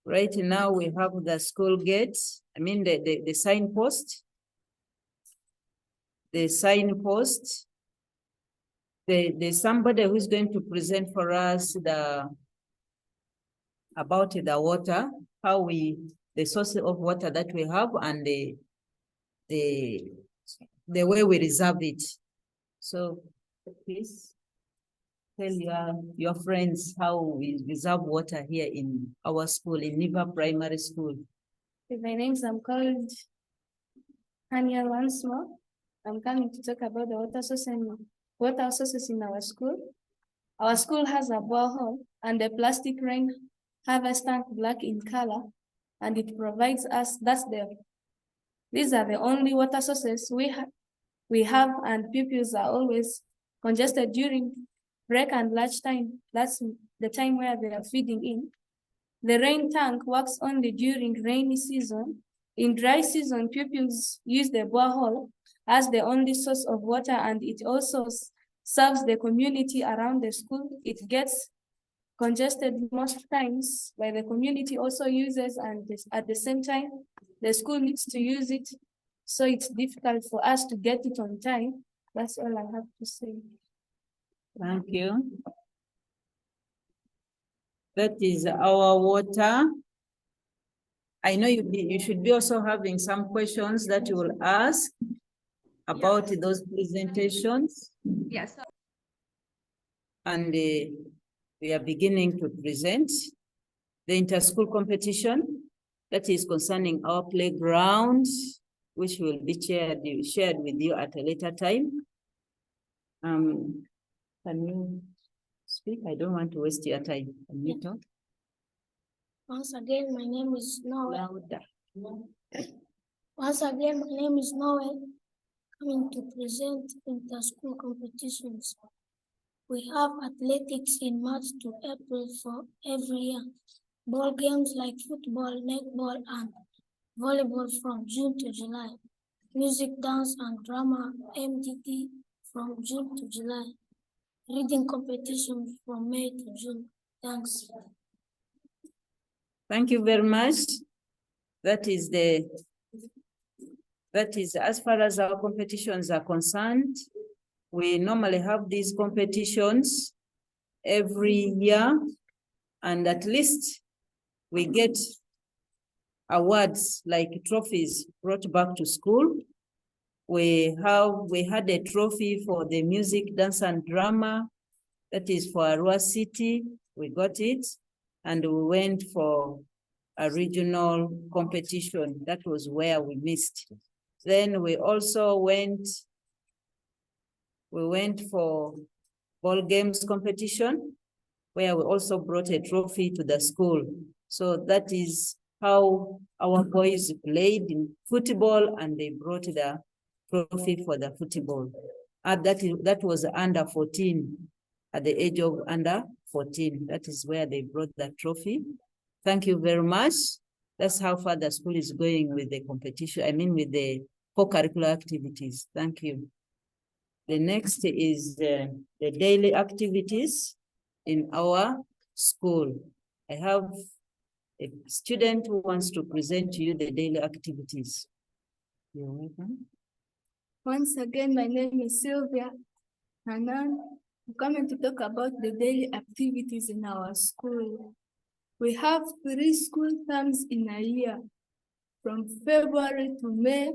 Right now we have the school gates, the signpost. The signpost. There's somebody who's going to present for us about the water, the source of water that we have and the way we reserve it. So please tell your friends how we reserve water here in our school, in Niva Primary School. My name is called Hania once more. I'm coming to talk about the water sources in our school. Our school has a borehole and a plastic rain harvest tank black in color, and it provides us, these are the only water sources we have, and pupils are always congested during break and lunch time. That's the time where they are feeding in. The rain tank works only during rainy season. In dry season, pupils use the borehole as the only source of water, and it also serves the community around the school. It gets congested most times by the community also uses, and at the same time, the school needs to use it. So it's difficult for us to get it on time. That's all I have to say. Thank you. That is our water. I know you should be also having some questions that you will ask about those presentations. Yes. And we are beginning to present the inter-school competition that is concerning our playground, which will be shared with you at a later time. Can you speak? I don't want to waste your time. Can you talk? Once again, my name is Noel. Louder. Once again, my name is Noel, coming to present inter-school competitions. We have athletics in March to April for every year. Ball games like football, netball, and volleyball from June to July. Music, dance, and drama, MDT, from June to July. Reading competition from May to June. Thanks. Thank you very much. That is as far as our competitions are concerned. We normally have these competitions every year, and at least we get awards like trophies brought back to school. We had a trophy for the music, dance, and drama. That is for Arua City. We got it. And we went for a regional competition. That was where we missed. Then we also went for ball games competition, where we also brought a trophy to the school. So that is how our boys played in football, and they brought the trophy for the football. That was under 14, at the age of under 14. That is where they brought that trophy. Thank you very much. That's how far the school is going with the competition, with the co-curricular activities. Thank you. The next is the daily activities in our school. I have a student who wants to present to you the daily activities. You're welcome. Once again, my name is Sylvia, and I'm coming to talk about the daily activities in our school. We have 3 school terms in a year, from February to May,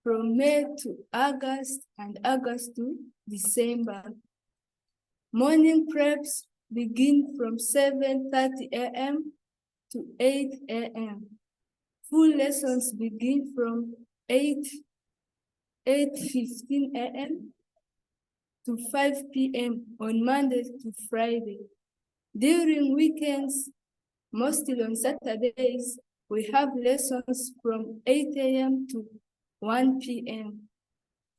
from May to August, and August to December. Morning preps begin from 7:30 a.m. to 8 a.m. Full lessons begin from 8:15 a.m. to 5 p.m. on Monday to Friday. During weekends, mostly on Saturdays, we have lessons from 8 a.m. to 1 p.m.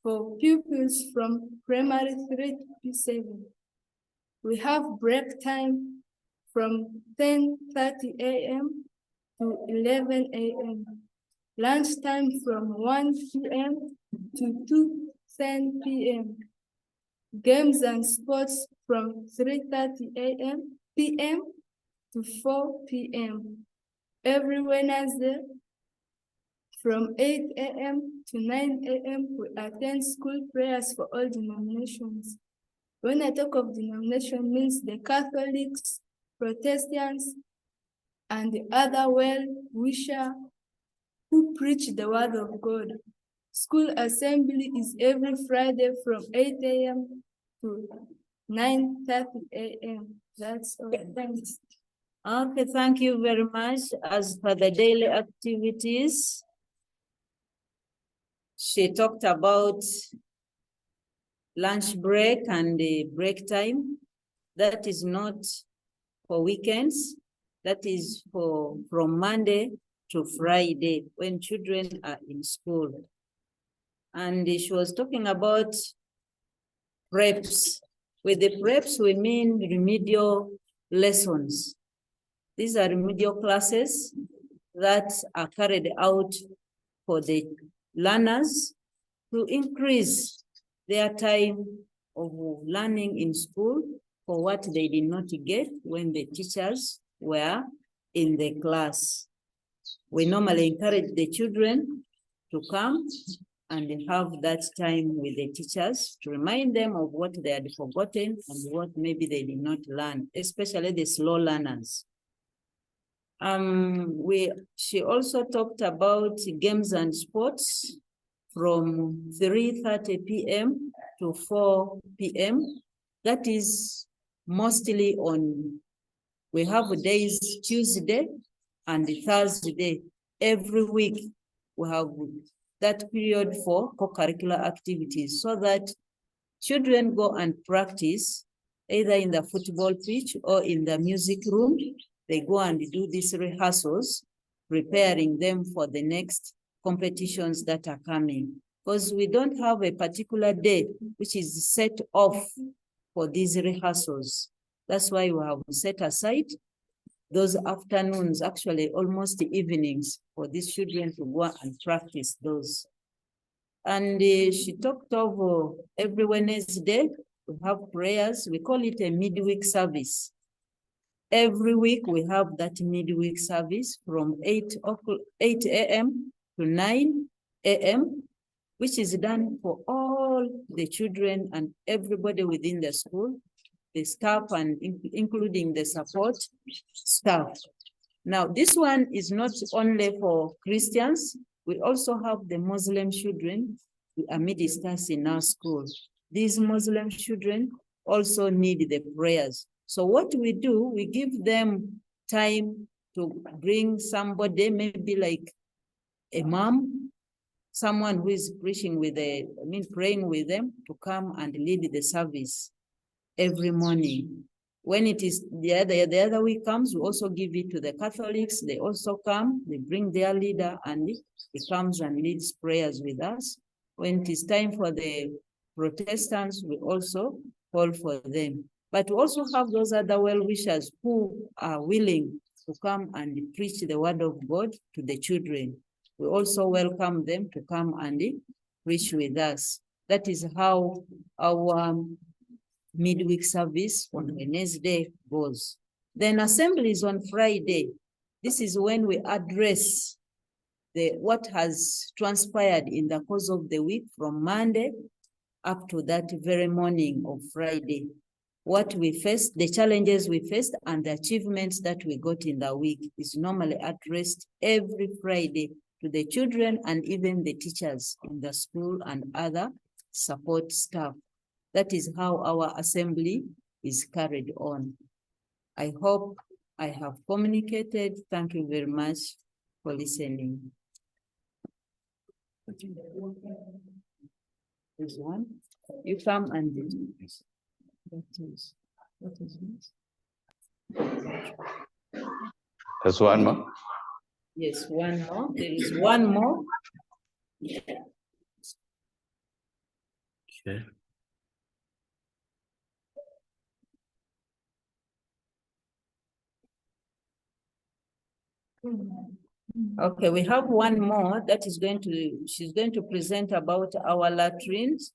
for pupils from primary 3 to 7. We have break time from 10:30 a.m. to 11 a.m. Lunchtime from 1 p.m. to 2:10 p.m. Games and sports from 3:30 p.m. to 4 p.m. Every Wednesday from 8 a.m. to 9 a.m. we attend school prayers for all denominations. When I talk of denomination, means the Catholics, Protestants, and the other well-wisher who preach the word of God. School assembly is every Friday from 8 a.m. to 9:30 a.m. That's all. Thanks. Okay, thank you very much. As for the daily activities, she talked about lunch break and the break time. That is not for weekends. That is from Monday to Friday when children are in school. And she was talking about preps. With the preps, we mean remedial lessons. These are remedial classes that are carried out for the learners to increase their time of learning in school for what they did not get when the teachers were in the class. We normally encourage the children to come and have that time with the teachers to remind them of what they had forgotten and what maybe they did not learn, especially the slow learners. She also talked about games and sports from 3:30 p.m. to 4 p.m. That is mostly on, we have days Tuesday and Thursday. Every week we have that period for co-curricular activities so that children go and practice either in the football pitch or in the music room. They go and do these rehearsals, preparing them for the next competitions that are coming. Because we don't have a particular day which is set off for these rehearsals. That's why we have set aside those afternoons, actually almost evenings, for these children to go and practice those. And she talked of every Wednesday, we have prayers. We call it a midweek service. Every week we have that midweek service from 8 a.m. to 9 a.m., which is done for all the children and everybody within the school, the staff, and including the support staff. Now, this one is not only for Christians. We also have the Muslim children who are ministers in our school. These Muslim children also need the prayers. So what we do, we give them time to bring somebody, maybe like a mom, someone who is preaching with praying with them, to come and lead the service every morning. When it is the other week comes, we also give it to the Catholics. They also come, they bring their leader, and he comes and leads prayers with us. When it is time for the Protestants, we also call for them. But we also have those other well-wishers who are willing to come and preach the word of God to the children. We also welcome them to come and preach with us. That is how our midweek service on Wednesday goes. Then assembly is on Friday. This is when we address what has transpired in the course of the week from Monday up to that very morning of Friday. What we faced, the challenges we faced, and the achievements that we got in the week is normally addressed every Friday to the children and even the teachers in the school and other support staff. That is how our assembly is carried on. I hope I have communicated. Thank you very much for listening. There's one. You come and what is this? There's one more. Yes, one more. There is one more. Okay. Okay, we have one more that is she's going to present about our latrines.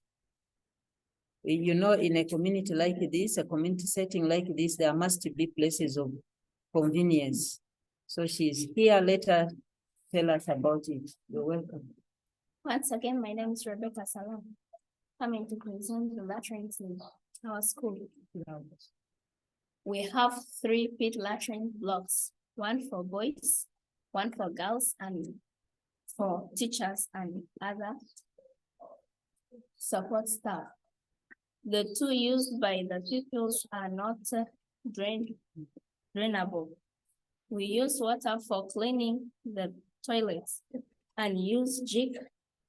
You know, in a community like this, a community setting like this, there must be places of convenience. So she's here. Let her tell us about it. You're welcome. Once again, my name is Rebecca Salam. Coming to present the latrines in our school. We have 3 pit latrine blocks, one for boys, one for girls, and for teachers and other support staff. The 2 used by the pupils are not drainable. We use water for cleaning the toilets and use jig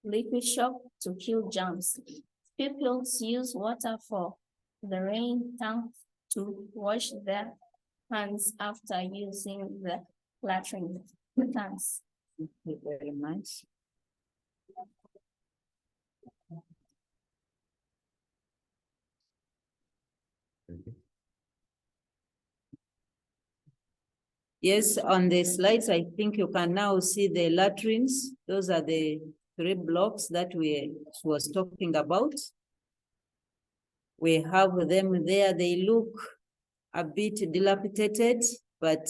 liquid soap to kill germs. Pupils use water for the rain tank to wash their hands after using the latrine tanks. Thank you very much. Yes, on the slides, I think you can now see the latrines. Those are the 3 blocks that we was talking about. We have them there. They look a bit dilapidated, but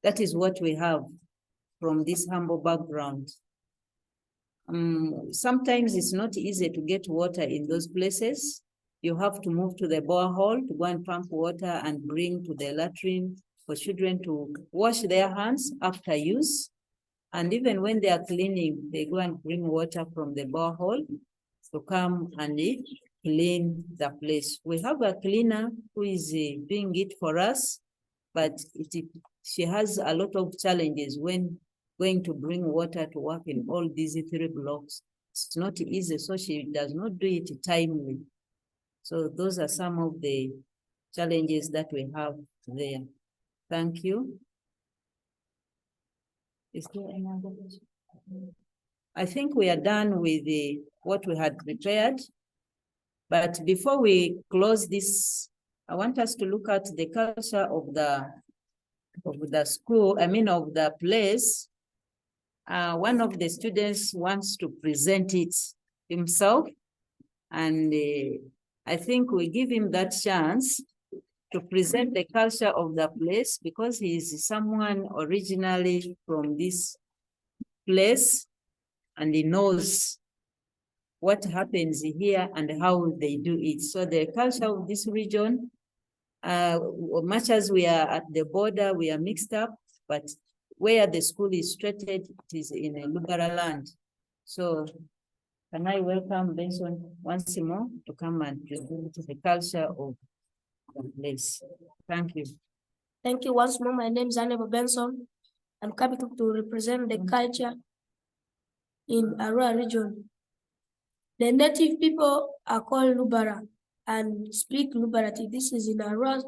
that is what we have from this humble background. Sometimes it's not easy to get water in those places. You have to move to the borehole to go and pump water and bring to the latrine for children to wash their hands after use. And even when they are cleaning, they go and bring water from the borehole to come and clean the place. We have a cleaner who is doing it for us, but she has a lot of challenges when going to bring water to work in all these 3 blocks. It's not easy, so she does not do it timely. So those are some of the challenges that we have there. Thank you. Is there another question? I think we are done with what we had prepared. But before we close this, I want us to look at the culture of the school, of the place. One of the students wants to present it himself, and I think we give him that chance to present the culture of the place because he is someone originally from this place and he knows what happens here and how they do it. So the culture of this region, much as we are at the border, we are mixed up, but where the school is situated, it is in a Lugara land. So can I welcome Benson once more to come and present the culture of the place. Thank you. Thank you once more. My name is Niva Benson. I'm coming to represent the culture in Arua region. The native people are called Lubara and speak Lubarati. This is in Arua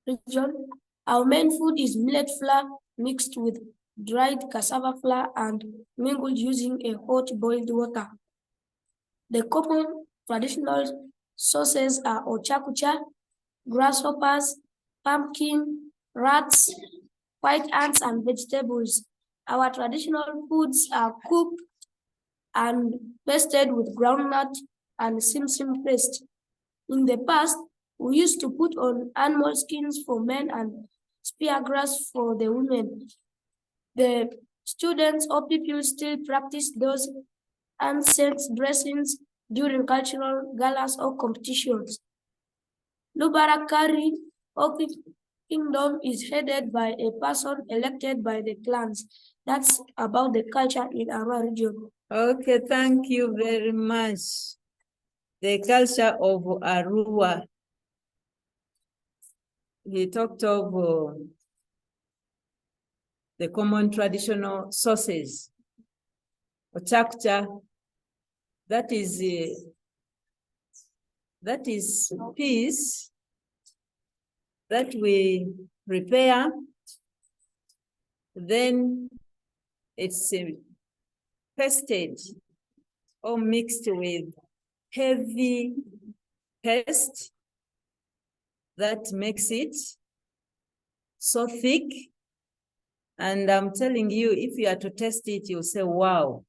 region. Our main food is millet flour mixed with dried cassava flour and mingled using a hot boiled water. The common traditional sauces are ochakucha, grasshoppers, pumpkin, rats, white ants, and vegetables. Our traditional foods are cooked and basted with groundnut and simsim paste. In the past, we used to put on animal skins for men and spear grass for the women. The students or people still practice those ancient dressings during cultural galas or competitions. Lubarakari or kingdom is headed by a person elected by the clans. That's about the culture in Arua region. Okay, thank you very much. The culture of Arua. He talked of the common traditional sources. Ochakcha, that is peas that we prepare, then it's pasted or mixed with heavy paste that makes it so thick. And I'm telling you, if you are to taste it, you'll say, wow.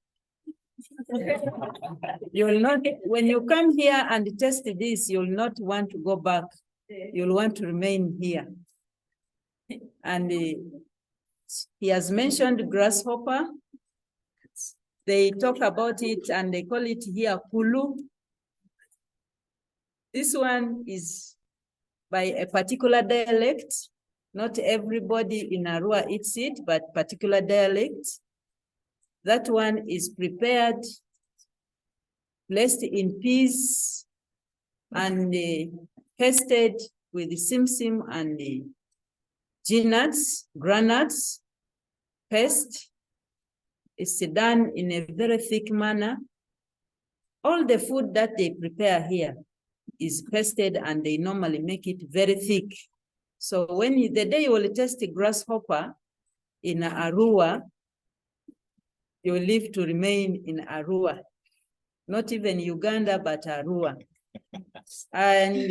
You will not, when you come here and taste this, you'll not want to go back. You'll want to remain here. And he has mentioned grasshopper. They talk about it and they call it here kulu. This one is by a particular dialect. Not everybody in Arua eats it, but particular dialect. That one is prepared, placed in peas, and pasted with simsim and nuts, granuts, paste. It's done in a very thick manner. All the food that they prepare here is pasted and they normally make it very thick. So when the day you will taste the grasshopper in Arua, you will live to remain in Arua. Not even Uganda, but Arua. And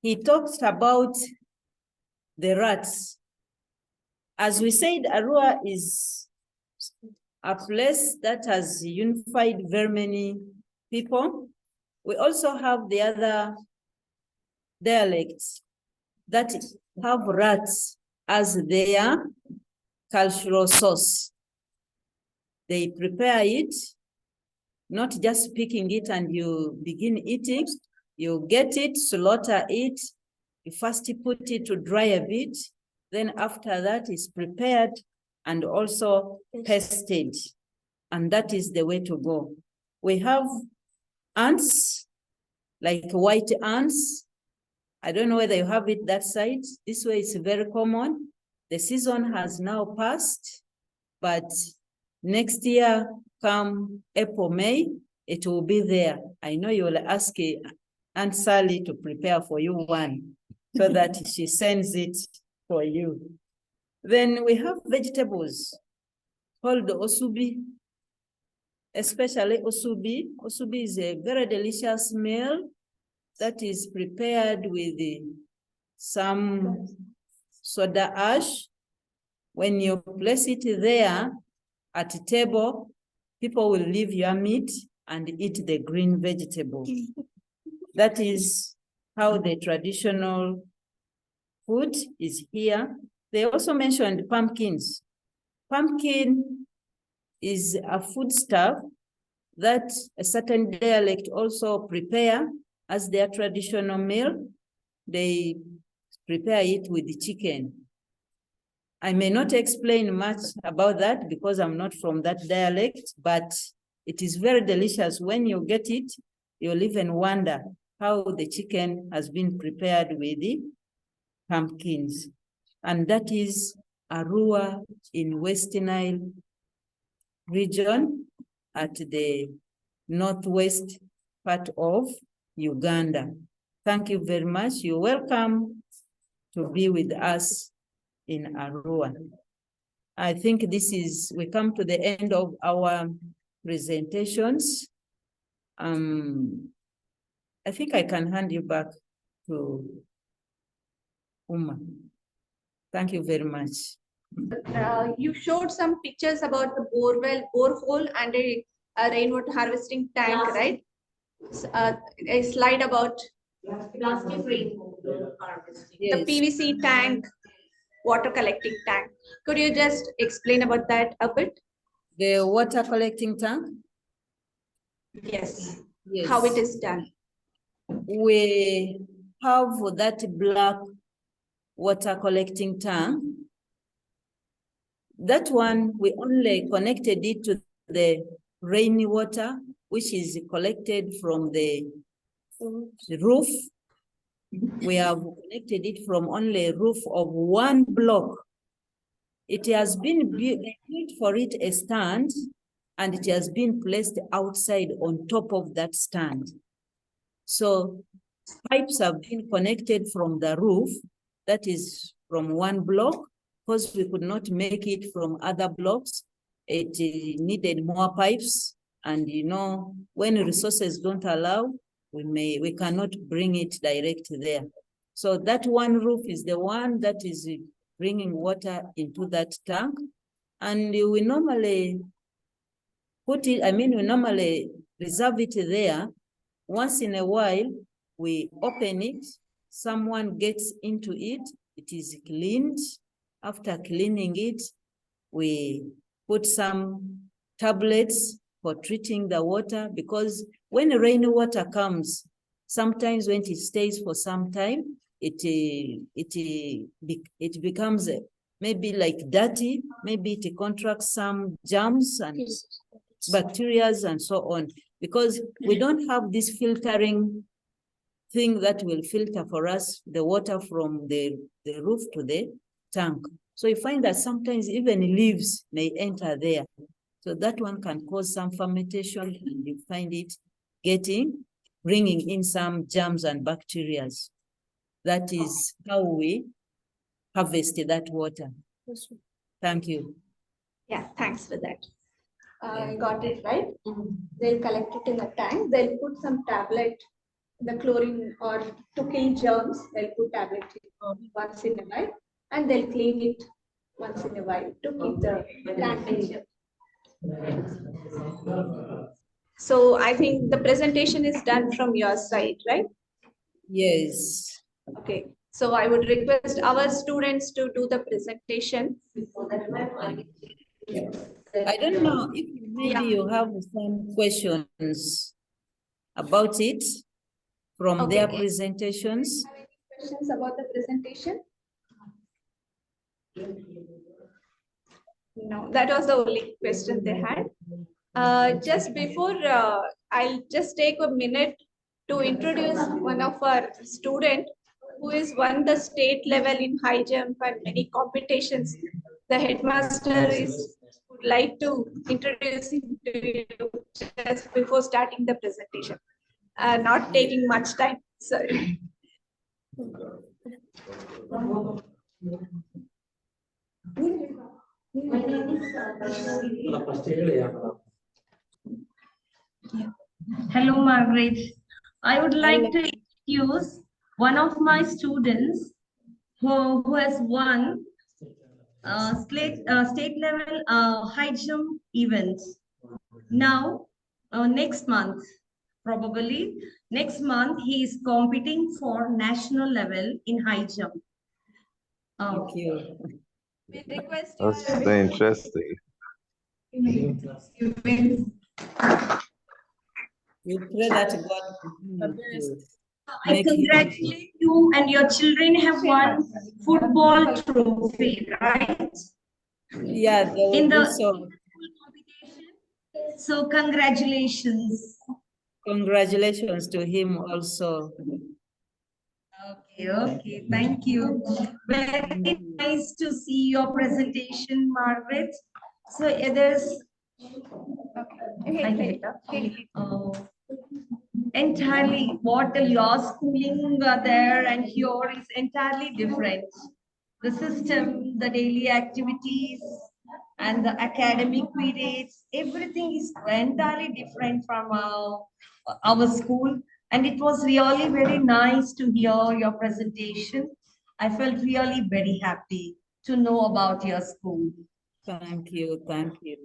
he talks about the rats. As we said, Arua is a place that has unified very many people. We also have the other dialects that have rats as their cultural source. They prepare it, not just picking it and you begin eating. You get it, slaughter it, you first put it to dry a bit, then after that is prepared and also pasted. And that is the way to go. We have ants, like white ants. I don't know whether you have it that side. This way it's very common. The season has now passed, but next year, come April, May, it will be there. I know you will ask Aunt Sally to prepare for you one so that she sends it for you. Then we have vegetables called osubi, especially osubi. Osubi is a very delicious meal that is prepared with some soda ash. When you place it there at the table, people will leave your meat and eat the green vegetable. That is how the traditional food is here. They also mentioned pumpkins. Pumpkin is a foodstuff that a certain dialect also prepare as their traditional meal. They prepare it with the chicken. I may not explain much about that because I'm not from that dialect, but it is very delicious. When you get it, you'll even wonder how the chicken has been prepared with the pumpkins. And that is Arua in West Nile region at the northwest part of Uganda. Thank you very much. You're welcome to be with us in Arua. I think we come to the end of our presentations. I think I can hand you back to Uma. Thank you very much. You showed some pictures about the borehole and a rainwater harvesting tank, right? a slide about Plastic free. the PVC tank, water collecting tank. Could you just explain about that a bit? The water collecting tank? Yes. Yes. How it is done? We have that black water collecting tank. That one, we only connected it to the rainwater, which is collected from the roof. We have connected it from only a roof of one block. It has been built for it a stand, and it has been placed outside on top of that stand. So pipes have been connected from the roof, that is from one block, because we could not make it from other blocks. It needed more pipes, and you know, when resources don't allow, we cannot bring it direct there. So that one roof is the one that is bringing water into that tank, and we normally we normally reserve it there. Once in a while, we open it, someone gets into it, it is cleaned. After cleaning it, we put some tablets for treating the water, because when rainwater comes, sometimes when it stays for some time, it becomes maybe like dirty, maybe it contracts some germs and bacteria and so on, because we don't have this filtering thing that will filter for us the water from the roof to the tank. So you find that sometimes even leaves may enter there. So that one can cause some fermentation, and you find it bringing in some germs and bacteria. That is how we harvest that water. Thank you. Yeah, thanks for that. I got it right. They'll collect it in a tank. They'll put some tablet, the chlorine or to kill germs. They'll put tablet once in a while, and they'll clean it once in a while to keep the tank clean. So I think the presentation is done from your side, right? Yes. Okay. So I would request our students to do the presentation. I don't know if maybe you have some questions about it from their presentations. Have any questions about the presentation? No, that was the only question they had. Just before, I'll just take a minute to introduce one of our students who has won the state level in high jump and many competitions. The headmaster would like to introduce him to you just before starting the presentation. Not taking much time. Sorry. Hello, Margaret. I would like to introduce one of my students who has won state level high jump events. Now, next month, probably next month, he is competing for national level in high jump. Thank you. We request That's very interesting. We pray that God I congratulate you, and your children have won football trophy, right? Yeah, in the so. So congratulations. Congratulations to him also. Okay, thank you. Very nice to see your presentation, Margaret. So there's entirely what your schooling there and here is entirely different. The system, the daily activities, and the academic periods, everything is entirely different from our school. And it was really very nice to hear your presentation. I felt really very happy to know about your school. Thank you, thank you.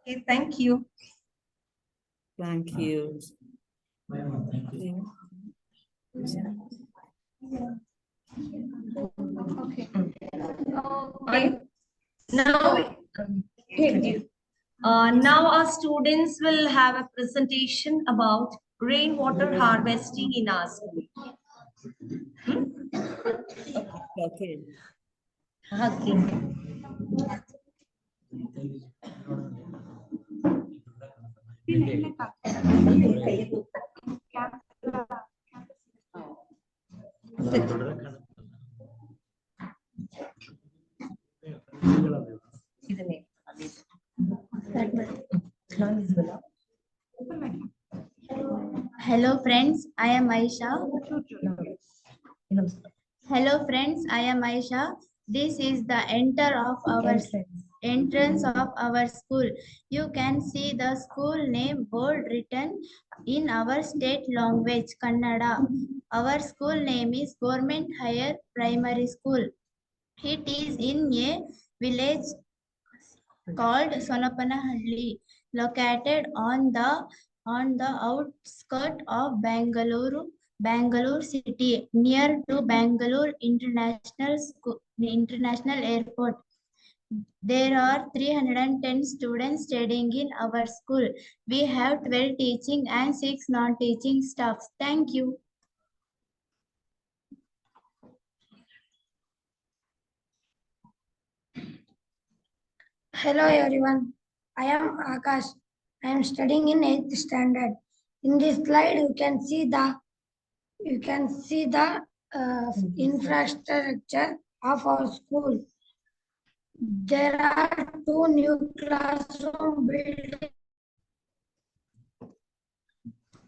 Okay, thank you. Thank you. Okay. Okay. Now, now our students will have a presentation about rainwater harvesting in our school. Okay. Okay. Hello friends, I am Aisha. Hello friends, I am Aisha. This is the entrance of our school. You can see the school name bold written in our state language, Kannada. Our school name is Govt Higher Primary School. It is in a village called Sonnappanahalli, located on the outskirts of Bangalore city, near to Bangalore International Airport. There are 310 students studying in our school. We have 12 teaching and 6 non-teaching staffs. Thank you. Hello everyone, I am Akash. I am studying in 8th standard. In this slide, you can see the infrastructure of our school. There are two new classroom buildings.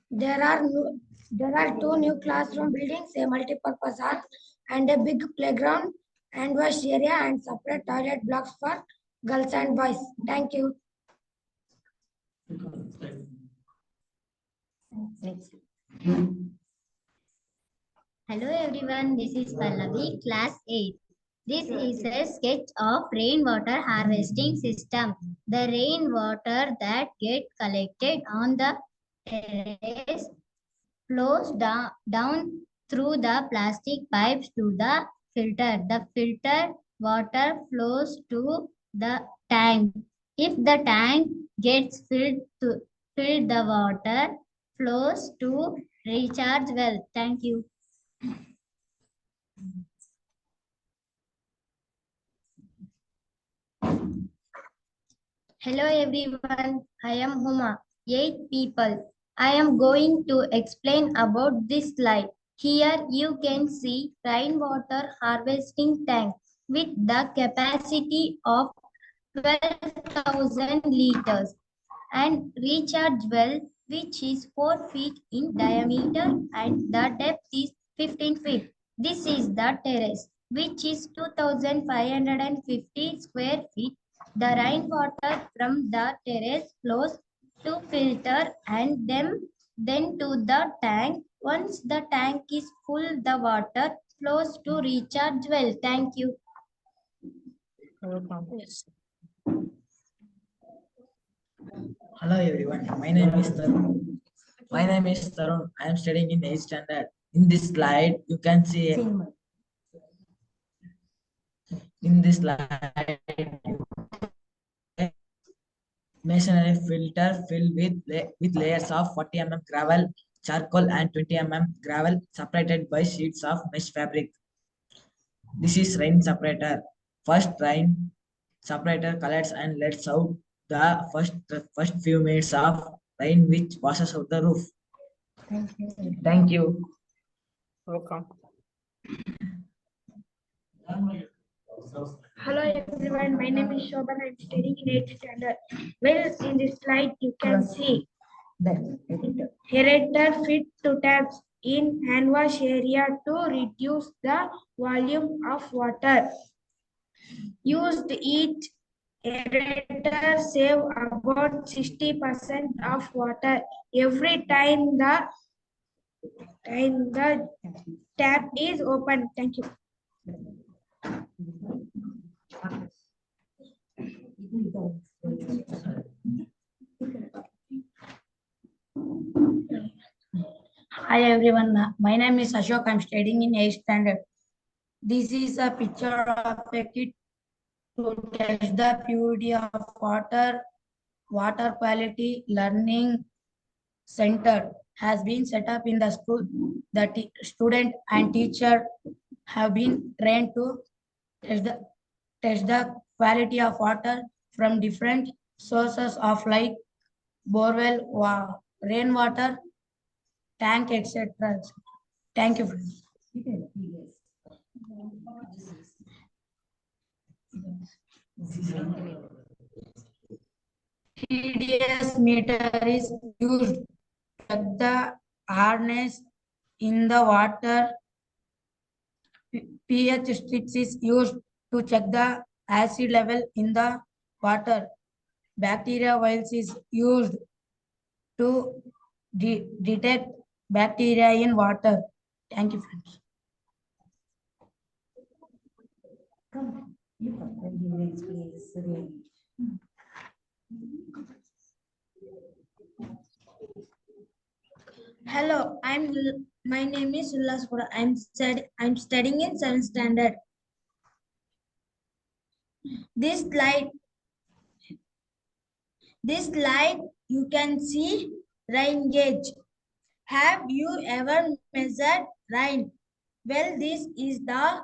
There are two new classroom buildings, a multi-purpose hall, and a big playground and wash area and separate toilet blocks for girls and boys. Thank you. Hello everyone, this is Pallavi, class 8. This is a sketch of rainwater harvesting system. The rainwater that get collected on the terrace flows down through the plastic pipes to the filter. The filter water flows to the tank. If the tank gets filled, the water flows to recharge well. Thank you. Hello everyone, I am Huma. 8 people. I am going to explain about this slide. Here you can see rainwater harvesting tank with the capacity of 12,000 liters and recharge well which is 4 feet in diameter and the depth is 15 feet. This is the terrace which is 2,550 square feet. The rainwater from the terrace flows to filter and then to the tank. Once the tank is full, the water flows to recharge well. Thank you. Hello everyone, my name is Tarun. I am studying in 8th standard. In this slide, you can see masonry filter filled with layers of 40 mm gravel, charcoal and 20 mm gravel separated by sheets of mesh fabric. This is rain separator. First rain separator collects and lets out the first few minutes of rain which washes out the roof. Thank you. Welcome. Hello everyone, my name is Shobhan. I am studying in 8th standard. Well, in this slide you can see aerator fit to taps in hand wash area to reduce the volume of water. Used each aerator save about 60% of water every time the tap is open. Thank you. Hi everyone, my name is Ashok. I'm studying in 8th standard. This is a picture of a kit to test the purity of water. Water quality learning center has been set up in the school. The student and teacher have been trained to test the quality of water from different sources of like borewell, rainwater, tank, etc. Thank you, friends. TDS meter is used to check the hardness in the water. pH strips is used to check the acid level in the water. Bacteria vials is used to detect bacteria in water. Thank you, friends. Hello, my name is Ullaspura. I'm studying in 7th standard. This slide you can see rain gauge. Have you ever measured rain? Well, this is the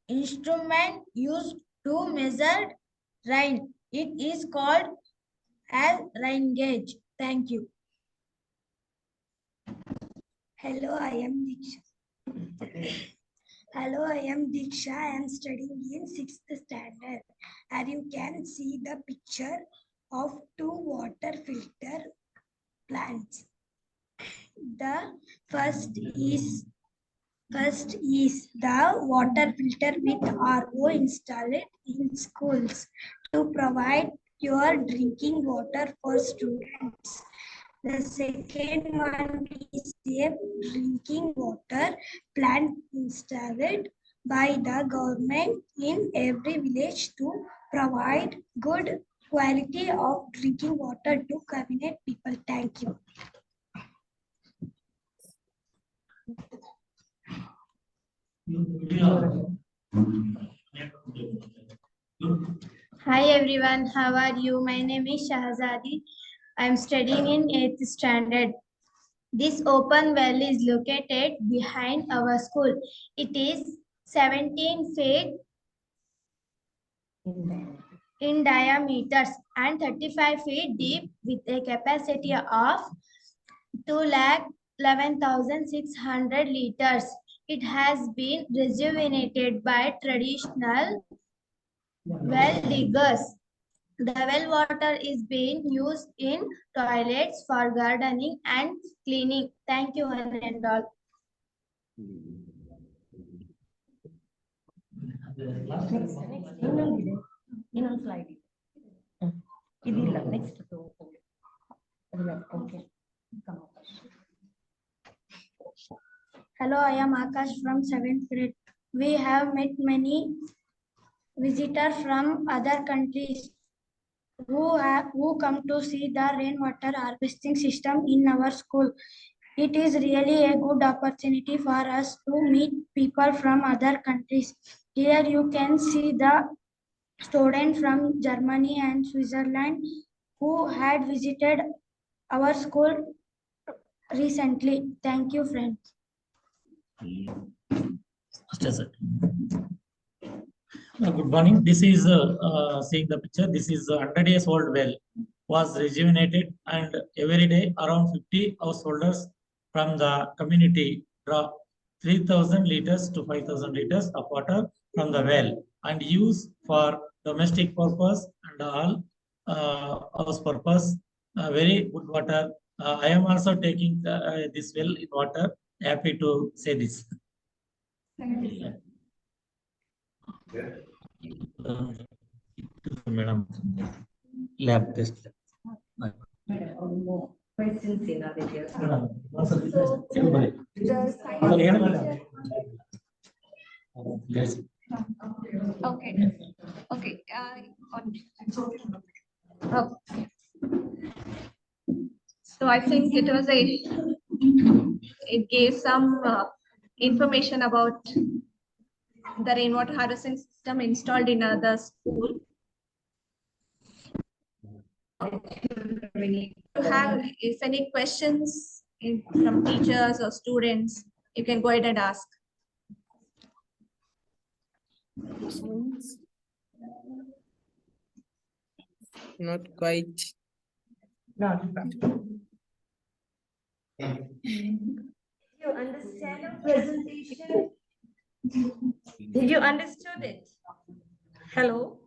instrument used to measure rain. It is called as rain gauge. Thank you. Hello, I am Diksha. Hello, I am Diksha. I am studying in 6th standard. And you can see the picture of 2 water filter plants. The first is the water filter with RO installed in schools to provide pure drinking water for students. The second one is a drinking water plant installed by the government in every village to provide good quality of drinking water to community people. Thank you. Hi everyone, how are you? My name is Shahzadi. I'm studying in 8th standard. This open well is located behind our school. It is 17 feet in diameters and 35 feet deep with a capacity of 211,600 liters. It has been rejuvenated by traditional well diggers. The well water is being used in toilets for gardening and cleaning. Thank you one and all. Next slide. Next. Okay. Hello, I am Akash from 7th grade. We have met many visitors from other countries who come to see the rainwater harvesting system in our school. It is really a good opportunity for us to meet people from other countries. Here you can see the students from Germany and Switzerland who had visited our school recently. Thank you, friends. Good morning. This is seeing the picture. This is 100 years old well was rejuvenated, and every day around 50 householders from the community draw 3,000 liters to 5,000 liters of water from the well and use for domestic purpose and all house purpose. Very good water. I am also taking this well in water. Happy to say this. Madam, lab test. Questions in our videos. Okay. Okay. So I think it was a It gave some information about the rainwater harvesting system installed in the school. If any questions from teachers or students, you can go ahead and ask. Not quite. Not quite. You understand the presentation? Did you understood it? Hello?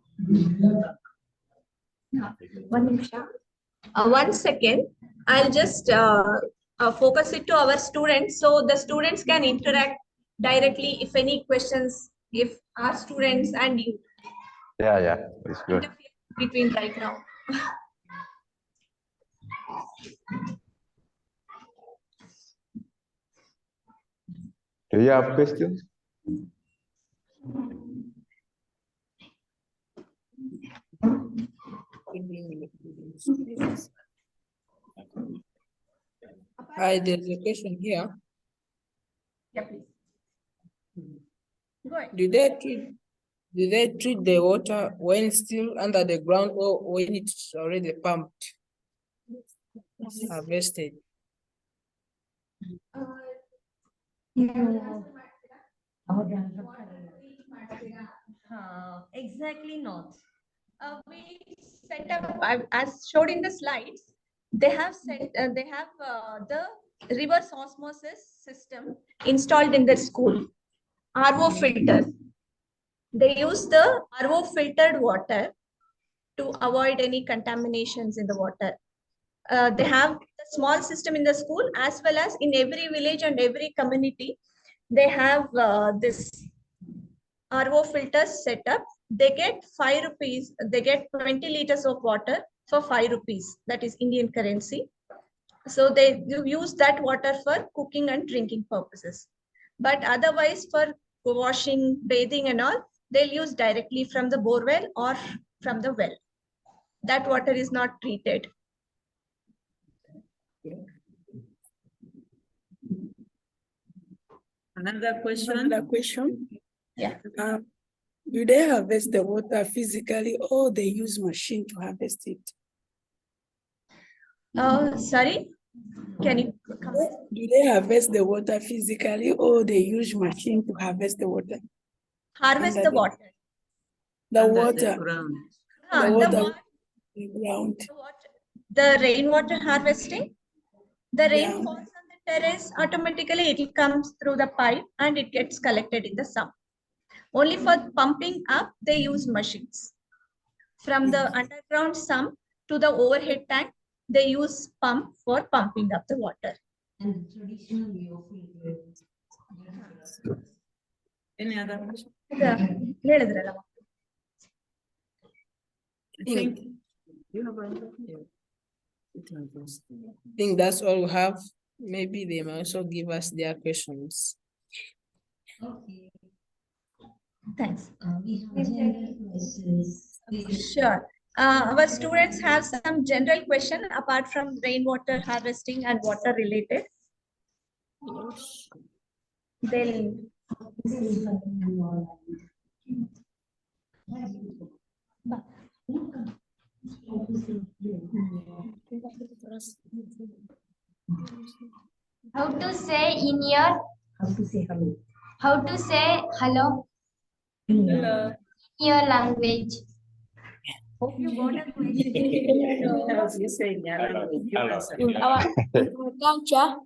1 second. I'll just focus it to our students so the students can interact directly if any questions, if our students and you Yeah, it's good. between right now. Do you have questions? Hi, there's a question here. Yeah, please. Go ahead. Do they treat the water when still under the ground or when it's already pumped, harvested? Exactly not. We set up, as showed in the slides, they have the reverse osmosis system installed in the school. RO filter. They use the RO filtered water to avoid any contaminations in the water. They have a small system in the school as well as in every village and every community. They have this RO filters set up. They get 5 rupees. They get 20 liters of water for 5 rupees. That is Indian currency. So they use that water for cooking and drinking purposes. But otherwise for washing, bathing and all, they'll use directly from the borewell or from the well. That water is not treated. Another question? Yeah. Do they harvest the water physically or they use machine to harvest it? Sorry, can you come? Do they harvest the water physically or they use machine to harvest the water? Harvest the water. The water. The water. The ground. The rainwater harvesting. The rain falls on the terrace, automatically it comes through the pipe and it gets collected in the sump. Only for pumping up, they use machines. From the underground sump to the overhead tank, they use pump for pumping up the water. And the traditional way of Any other question? I think that's all we have. Maybe they may also give us their questions. Okay. Thanks. We have general questions. Sure. Our students have some general question apart from rainwater harvesting and water related. They'll How to say in your How to say hello? how to say hello Hello. in your language. Hope you got a question. You say in your language, you answer. In our culture,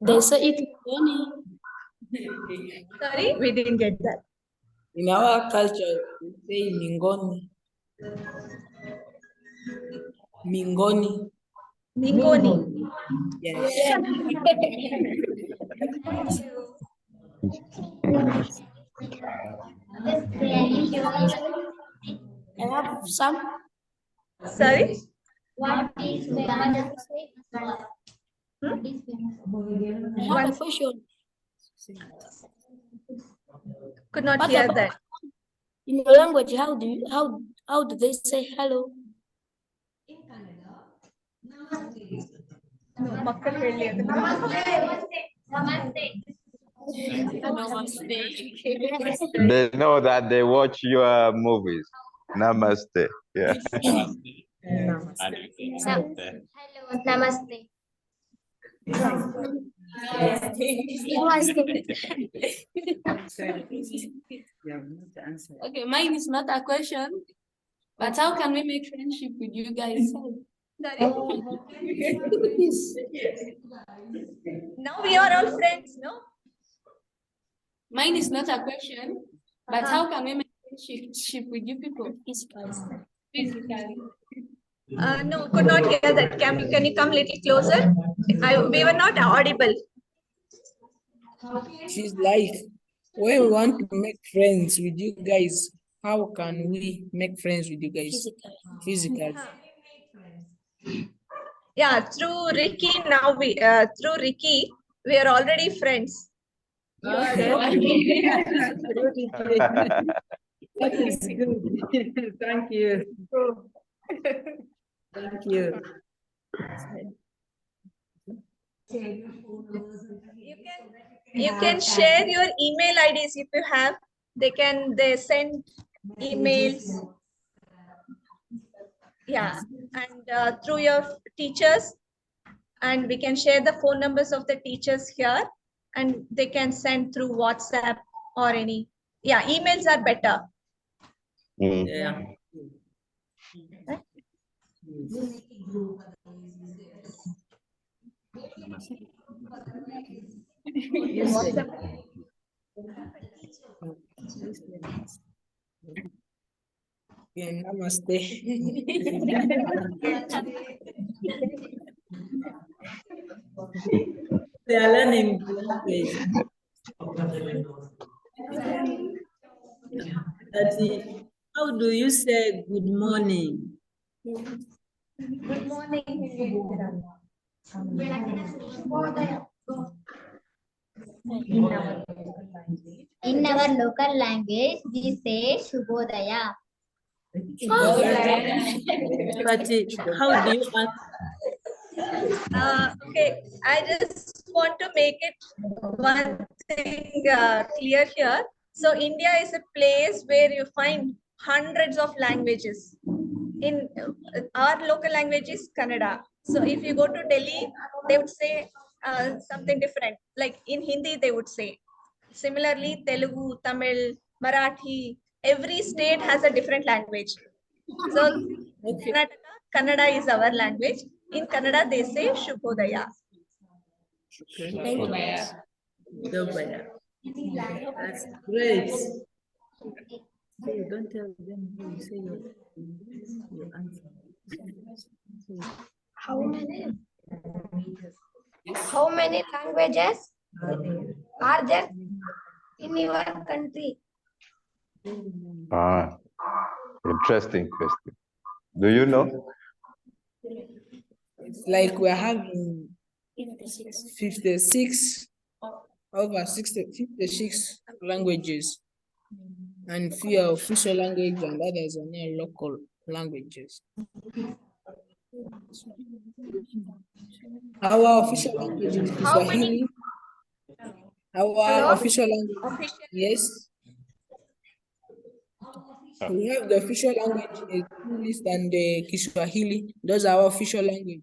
they say it funny. sorry, we didn't get that. In our culture, we say Mingoni. Mingoni. Mingoni. Yes. I have some. Sorry? What is famous? I have a question. Could not What hear about- that. In your language, how do they say hello? In Kannada, namaste. No, ಮಕ್ಕಳು ಹೇಳಿ ಅದನ್ನ. They know that they watch your movies. Namaste. Yeah. Hello, namaste. Okay, mine is not a question, but how can we make friendship with you guys? Now we are all friends, no? Mine is not a question, but how can we make friendship with you people? Physically. No, could not hear that. Can you come little closer? We were not audible. She's like, when we want to make friends with you guys, how can we make friends with you guys? Physically. Yeah, through Ricky now through Ricky we are already friends. Okay. That is good. Thank you. Thank you. You can share your email IDs if you have. They send emails. Yeah, and through your teachers, and we can share the phone numbers of the teachers here, and they can send through WhatsApp or any. Yeah, emails are better. Yeah. Yeah, namaste. They are learning language. How do you say good morning? Good morning. In our local language, we say Shubhodaya. But how do you answer? Okay, I just want to make it one thing clear here. So India is a place where you find hundreds of languages. In our local language is Kannada. So if you go to Delhi, they would say something different. Like in Hindi, they would say. Similarly, Telugu, Tamil, Marathi, every state has a different language. So Kannada is our language. In Kannada, they say Shubhodaya. Shubhodaya. That's great. So you don't tell them how you say your answer. How many languages are there in your country? Interesting question. Do you know? It's like we're having 56 languages, and few are official language and others are near local languages. Our official language is Kiswahili. Our official language, yes. We have the official language is English and the Kiswahili. Those are our official language.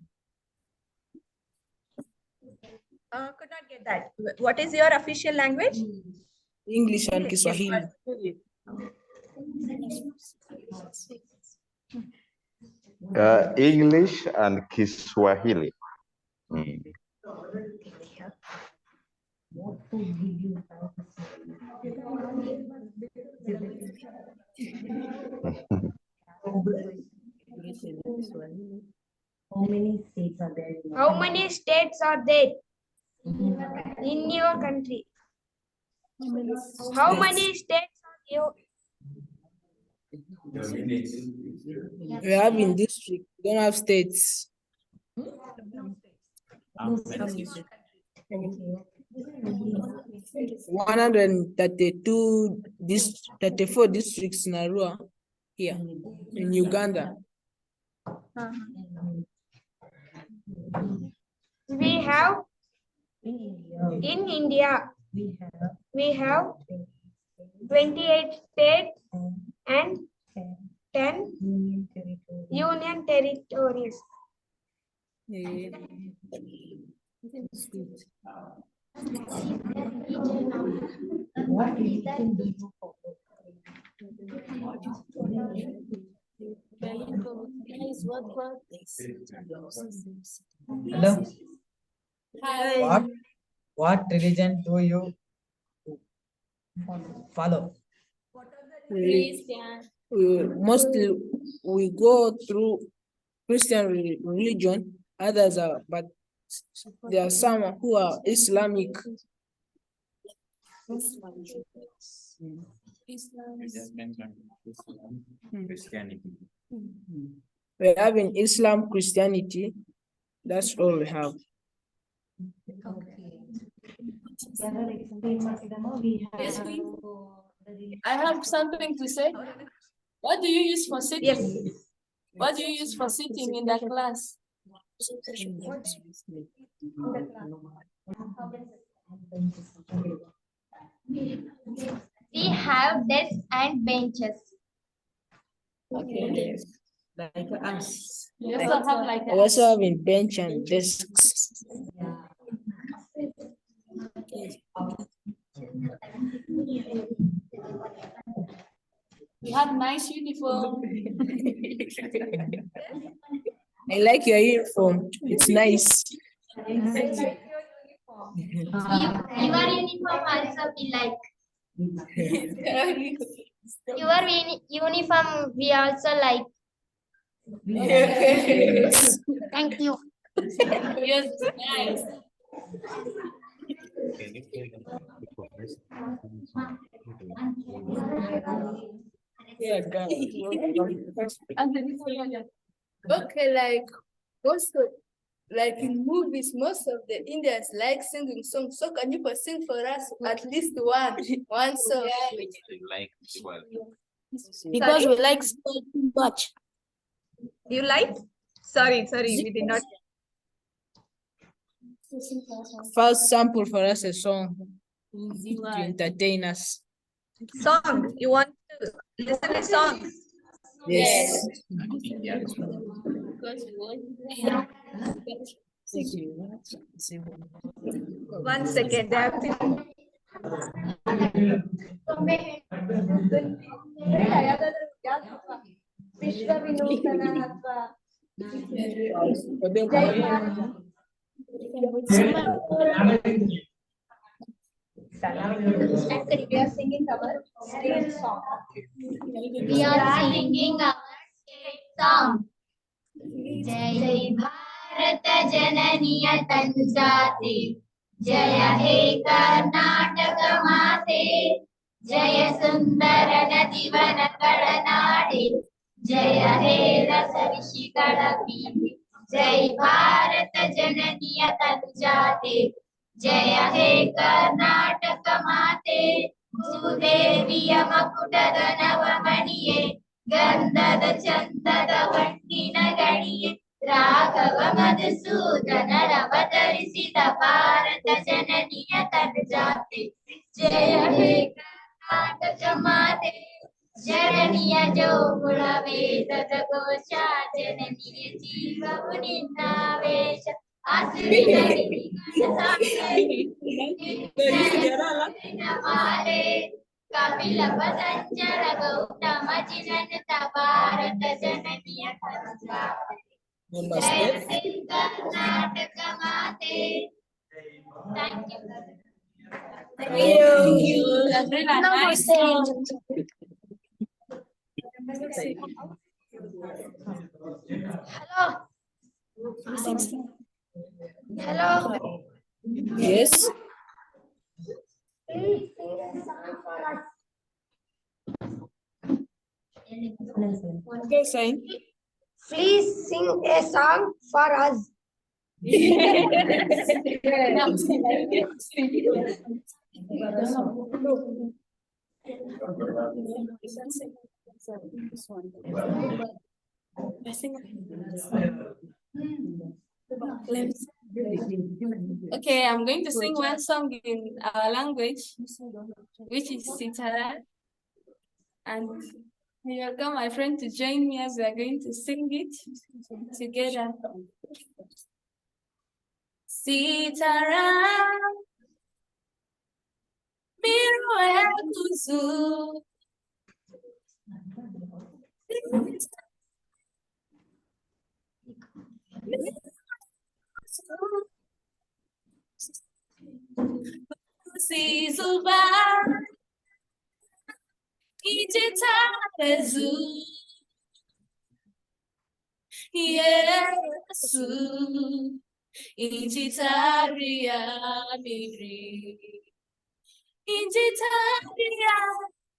Could not get that. What is your official language? English and Kiswahili. English and Kiswahili. How many states are there? How many states are there in your country? How many states are there? We have in district, we don't have states. 34 districts in Arua here in Uganda. We have in India, we have 28 states and 10 union territories. What is that? Hello. What religion do you follow? Mostly we go through Christian religion, others are, but there are some who are Islamic. Christianity. We have in Islam, Christianity, that's all we have. Yes, I have something to say. What do you use for sitting? Yes. What do you use for sitting in the class? We have desks and benches. Okay. Like us. We also have like We also have in bench and desks. we have nice uniform. I like your uniform. It's nice. Your uniform also be like. Your uniform we also like. Thank you. Yes, nice. Okay, like also like in movies, most of the Indians like singing songs. So can you please sing for us at least one song? Because we like sport too much. You like? Sorry, we did not. First sample for us a song to entertain us. Song. You want to listen to song? Yes. One second. They have to... We are singing our state song. We are singing our state song. Jai Bharat Jananiya Tanjate, Jaya He Karnataka Mate, Jaya Sundara Nadivana Karanade, Jaya He Rasa Rishikala Piti, Jai Bharat Jananiya Tanjate, Jaya He Karnataka Mate, Sudeviya Makutada Navamaniye, Gandhada Chandada Vandina Ganiye, Raghava Madhusudana Ravatarishita Bharata Jananiya Tanjate, Jaya He Karnataka Mate, Jananiya Jogula Vedata Gosha, Jananiya Jiva Puninna Vesha, Asri Namaste, Kapila Patanjara Gautama Jinanata Bharata Jananiya Tanjate, Jaya He Karnataka Mate. Thank you. Thank you. That's really nice. Hello. Hello. Yes. Please sing a song for us. Okay, sing. Please sing a song for us. Okay, I'm going to sing one song in our language, which is Sitara. And you welcome my friend to join me as we are going to sing it together. Sitara, miru kuzu. Sizuba, Ijitazu, Yesu, Ijitaria Miri, Ijitaria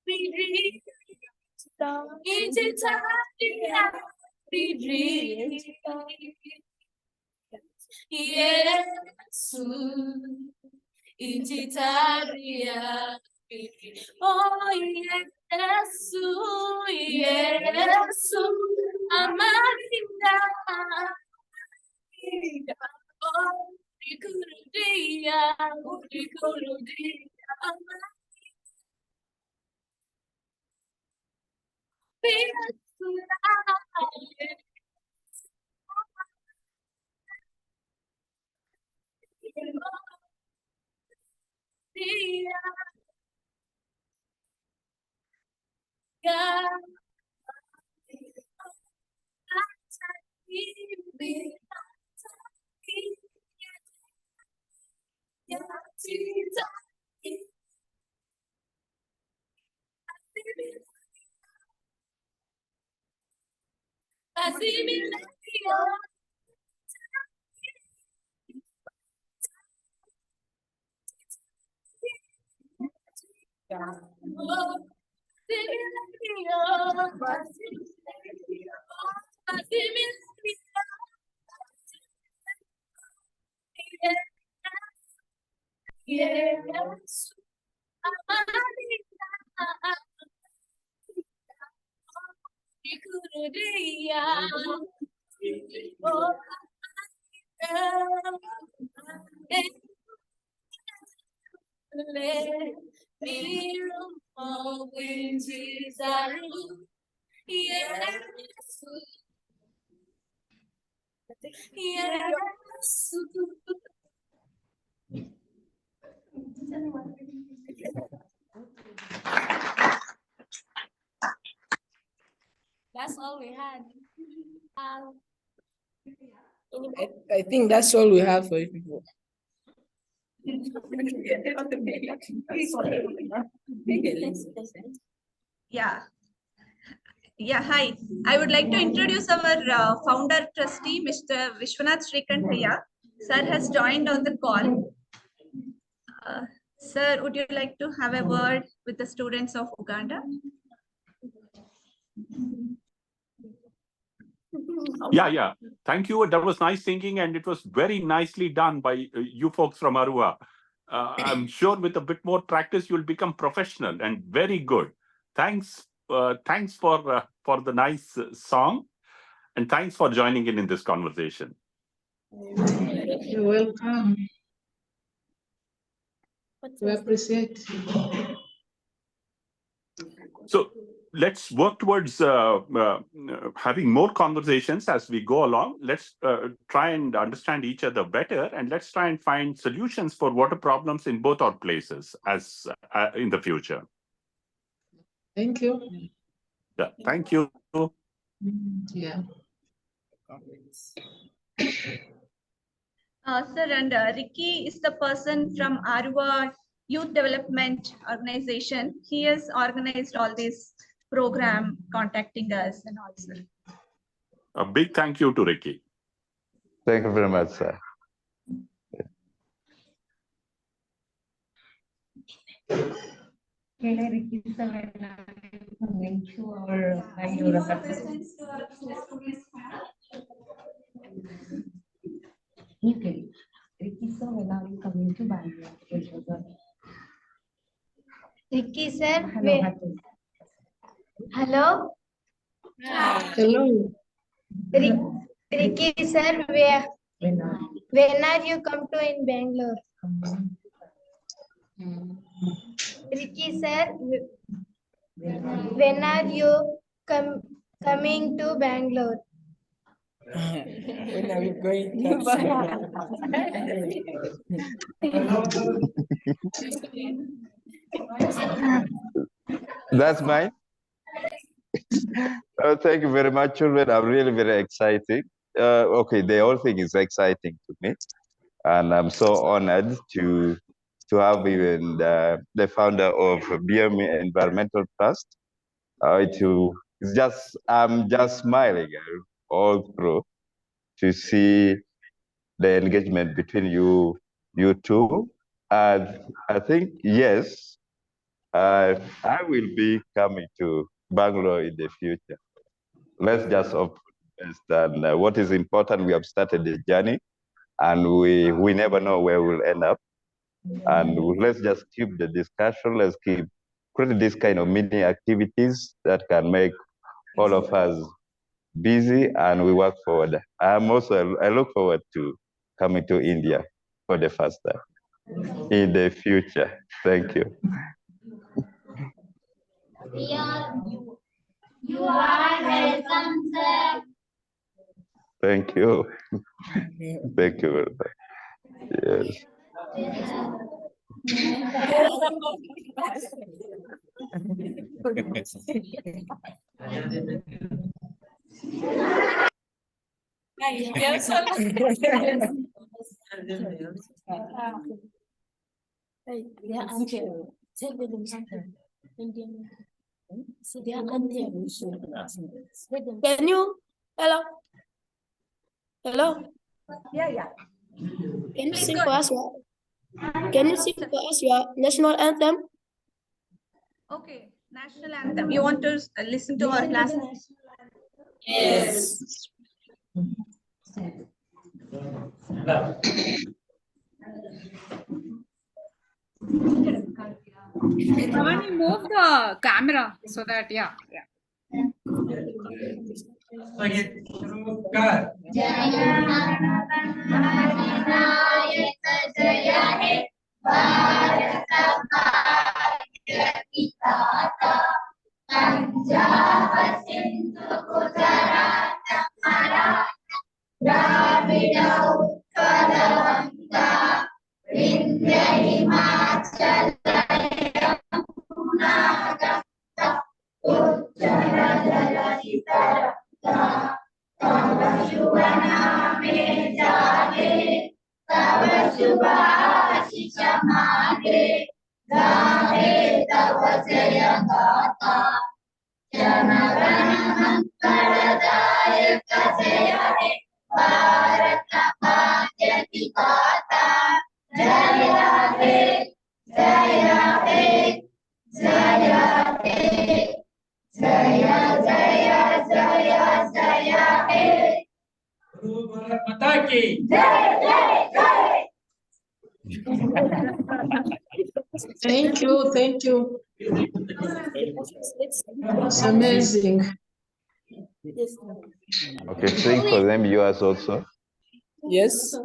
Miri, Ijitaria Miri, Yesu, Ijitaria Miri. Oh, Yesu, Yesu, Amarinda. Oh, Rikurudia, Rikurudia, Yes, that's all we had. I think that's all we have for you people. Yeah. Yeah, hi. I would like to introduce our founder trustee, Mr. Vishwanath Srikanthaya. Sir has joined on the call. Sir, would you like to have a word with the students of Uganda? Yeah. Thank you. That was nice thinking, and it was very nicely done by you folks from Arua. I'm sure with a bit more practice, you'll become professional and very good. Thanks for the nice song, and thanks for joining in this conversation. You're welcome. We appreciate. So let's work towards having more conversations as we go along. Let's try and understand each other better, and let's try and find solutions for water problems in both our places as in the future. Thank you. Yeah, thank you. Yeah. Sir, and Ricky is the person from Arua Youth Development Organization. He has organized all this program, contacting us and also. A big thank you to Ricky. Thank you very much, sir. Can I repeat the coming to our Okay. Ricky sir, when are you coming to Bangalore? Ricky sir, hello. Hello. Ricky sir, When are you come to in Bangalore? Ricky sir, when are you coming to Bangalore? When are we going That's mine. Oh, thank you very much, children. I'm really very excited. Okay, the whole thing is exciting to me, and I'm so honored to have even the founder of Biome Environmental Trust. It's just I'm just smiling all through to see the engagement between you two. And I think yes, I will be coming to Bangalore in the future. Let's just hope best. And what is important, we have started the journey, and we never know where we'll end up. And let's just keep the discussion. Let's keep creating this kind of mini activities that can make all of us busy, and we work forward. I look forward to coming to India for the first time in the future. Thank you. You are welcome, sir. Thank you. Thank you very much. Yes. Can you, hello? Yeah. Can you sing for us? Can you sing for us your national anthem? Okay, national anthem. You want to listen to our class? Yes. Bhavani, move the camera so that, yeah. Thank you. It's amazing. Okay, sing for them, yours also. Yes.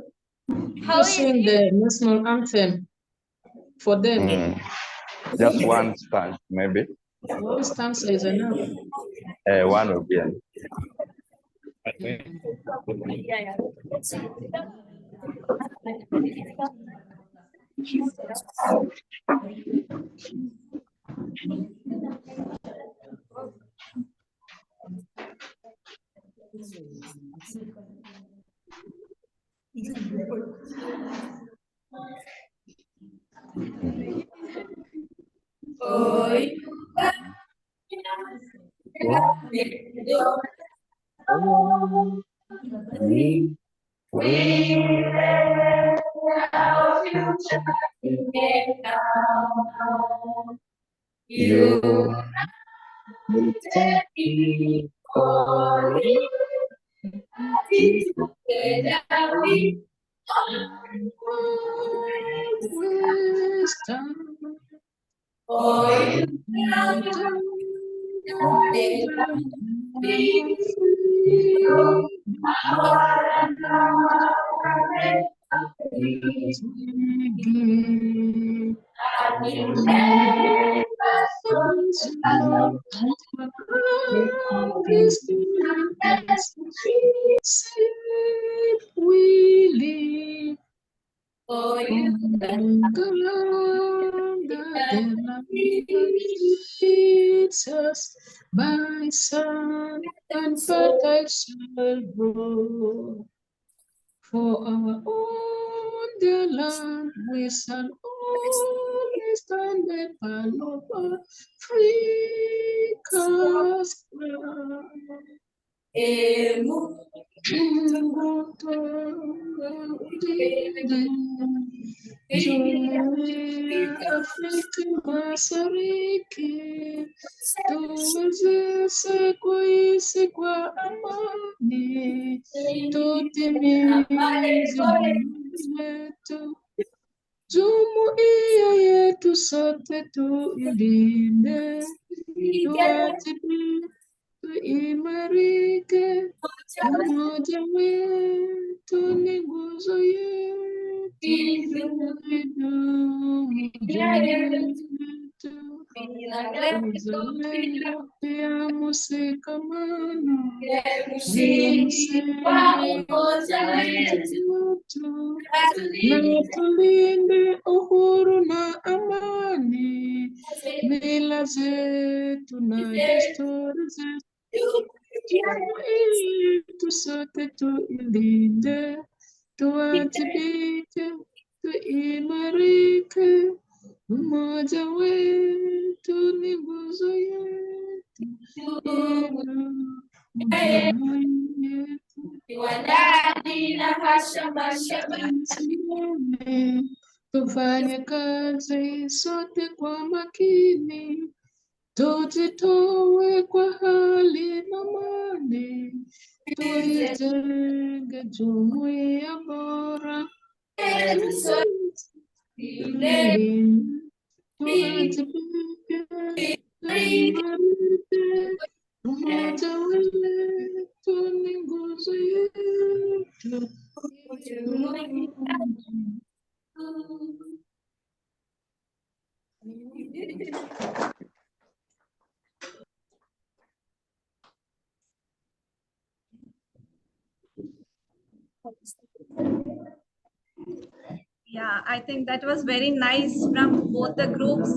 You sing the national anthem for them. Just one stanza, maybe. One stanza is enough. One will be enough. You will take me calling. Together we We live for you that feeds us by sun and fertile soil grow. For our own dear land, we shall always stand at Paloma, Africa's ground. African Masariki, tuwezeshe kuishi kwa amani, tutimize letu. Jumuiya yetu sote tuilinde, tuwajibike, tuimarike. Umoja wetu ni nguzo yetu, uzalendo pia mshikamano, na tulinde uhuru na amani, mila zetu na desturi zetu. Tu sote tuilinde, tuwajibike, tuimarike. Umoja wetu ni nguzo yetu, tufanye kazi sote kwa makini, tujitoe kwa hali na mali, tuijenge jumuiya bora, tuwajibike, tuimarike. Umoja wetu ni nguzo yetu. Yeah, I think that was very nice from both the groups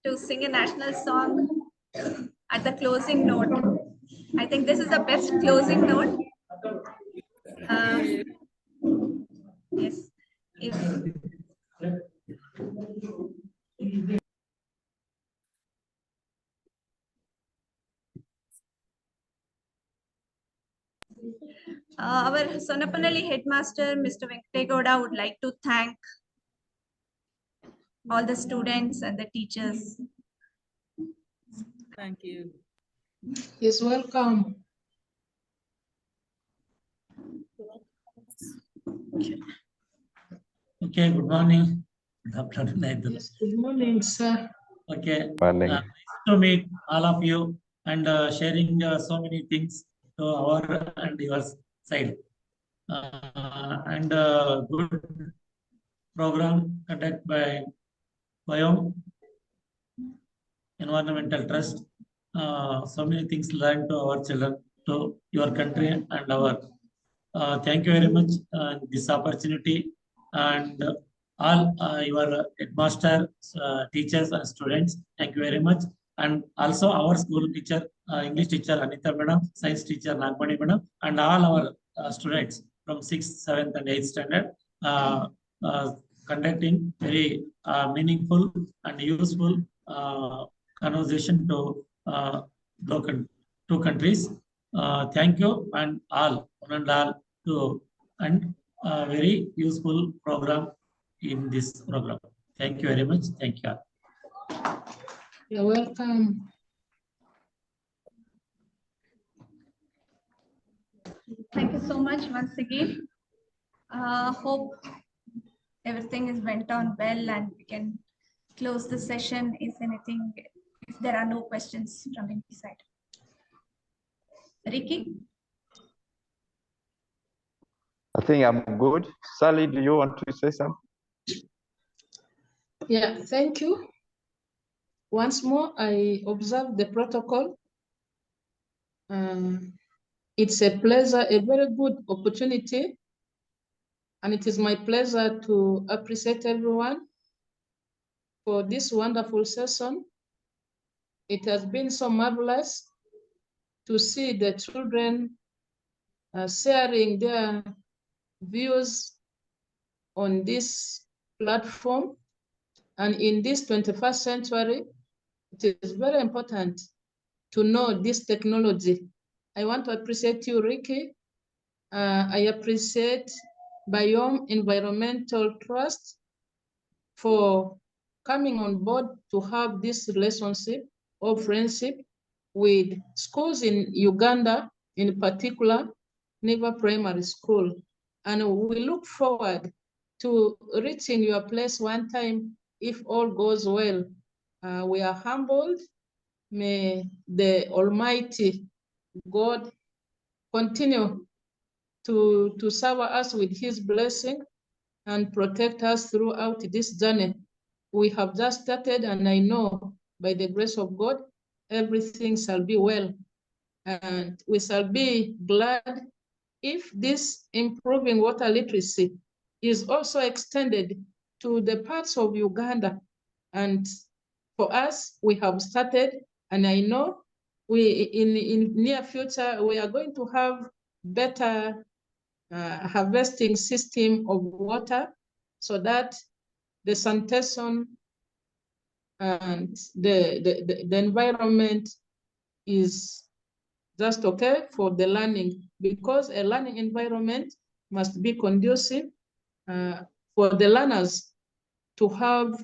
to sing a national song at the closing note. I think this is the best closing note. Yes. Our Sonnappanahalli headmaster, Mr. Venkategowda, would like to thank all the students and the teachers. Thank you. You're welcome. Okay, good morning. Yes, good morning, sir. Okay, Morning. nice to meet all of you and sharing so many things to our and your side. And good program conducted by Biome Environmental Trust. So many things learned to our children, to your country and our. Thank you very much this opportunity and all your headmaster, teachers and students. Thank you very much. And also our school teacher, English teacher Anita Madam, science teacher Nagmani Madam, and all our students from 6th, 7th and 8th standard conducting very meaningful and useful conversation to two countries. Thank you and all, one and all, to and very useful program in this program. Thank you very much. Thank you. You're welcome. Thank you so much once again. Hope everything is went on well and we can close the session if there are no questions from any side. Ricky? I think I'm good. Sally, do you want to say something? Yeah, thank you. Once more, I observe the protocol. It's a pleasure, a very good opportunity. And it is my pleasure to appreciate everyone for this wonderful session. It has been so marvelous to see the children sharing their views on this platform. And in this 21st century, it is very important to know this technology. I want to appreciate you, Ricky. I appreciate Biome Environmental Trust for coming on board to have this relationship or friendship with schools in Uganda, in particular, Niva Primary School. And we look forward to reaching your place one time if all goes well. We are humbled. May the Almighty God continue to serve us with his blessing and protect us throughout this journey. We have just started, and I know by the grace of God, everything shall be well. And we shall be glad if this improving water literacy is also extended to the parts of Uganda. And for us, we have started, and I know in near future, we are going to have better harvesting system of water so that the sanitation and the environment is just okay for the learning, because a learning environment must be conducive for the learners to have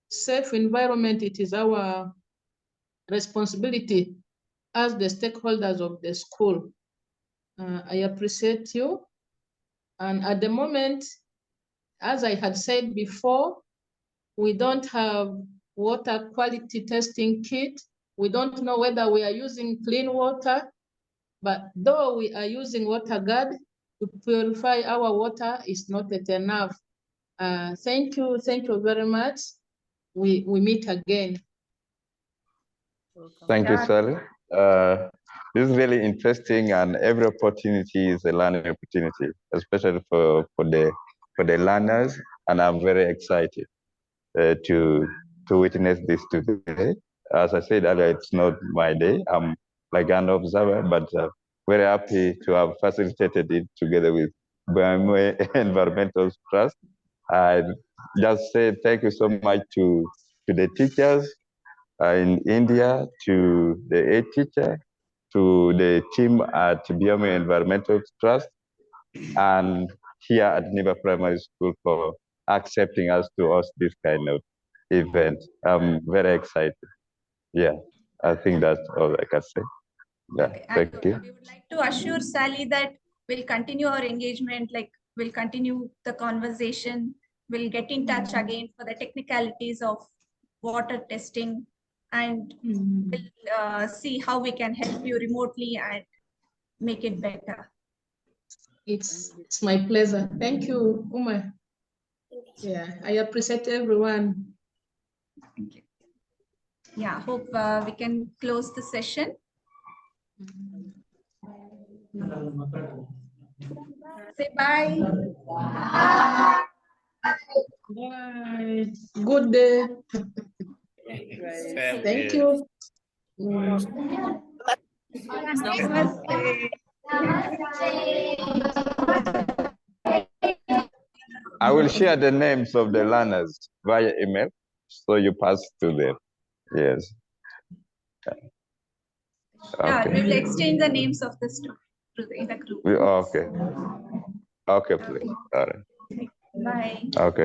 safe environment. It is our responsibility as the stakeholders of the school. I appreciate you. And at the moment, as I had said before, we don't have water quality testing kit. We don't know whether we are using clean water, but though we are using water guard to purify our water, is not enough. Thank you very much. We meet again. Thank you, Sally. This is really interesting, and every opportunity is a learning opportunity, especially for the learners. And I'm very excited to witness this today. As I said earlier, it's not my day. I'm like an observer, but very happy to have facilitated it together with Biome Environmental Trust. I just say thank you so much to the teachers in India, to the head teacher, to the team at Biome Environmental Trust, and here at Niva Primary School for accepting us to host this kind of event. I'm very excited. Yeah, I think that's all I can say. Yeah, Okay. thank you. We would like to assure Sally that we'll continue our engagement, like we'll continue the conversation, we'll get in touch again for the technicalities of water testing, and we'll see how we can help you remotely and make it better. It's my pleasure. Thank you, Uma. Yeah, I appreciate everyone. Thank you. Yeah, hope we can close the session. Say bye. Bye. Good day. Thank you. I will share the names of the learners via email, so you pass to them. Yes. Yeah, Okay. we will exchange the names of the students in the group. Okay. Okay, please. All right. Bye. Okay.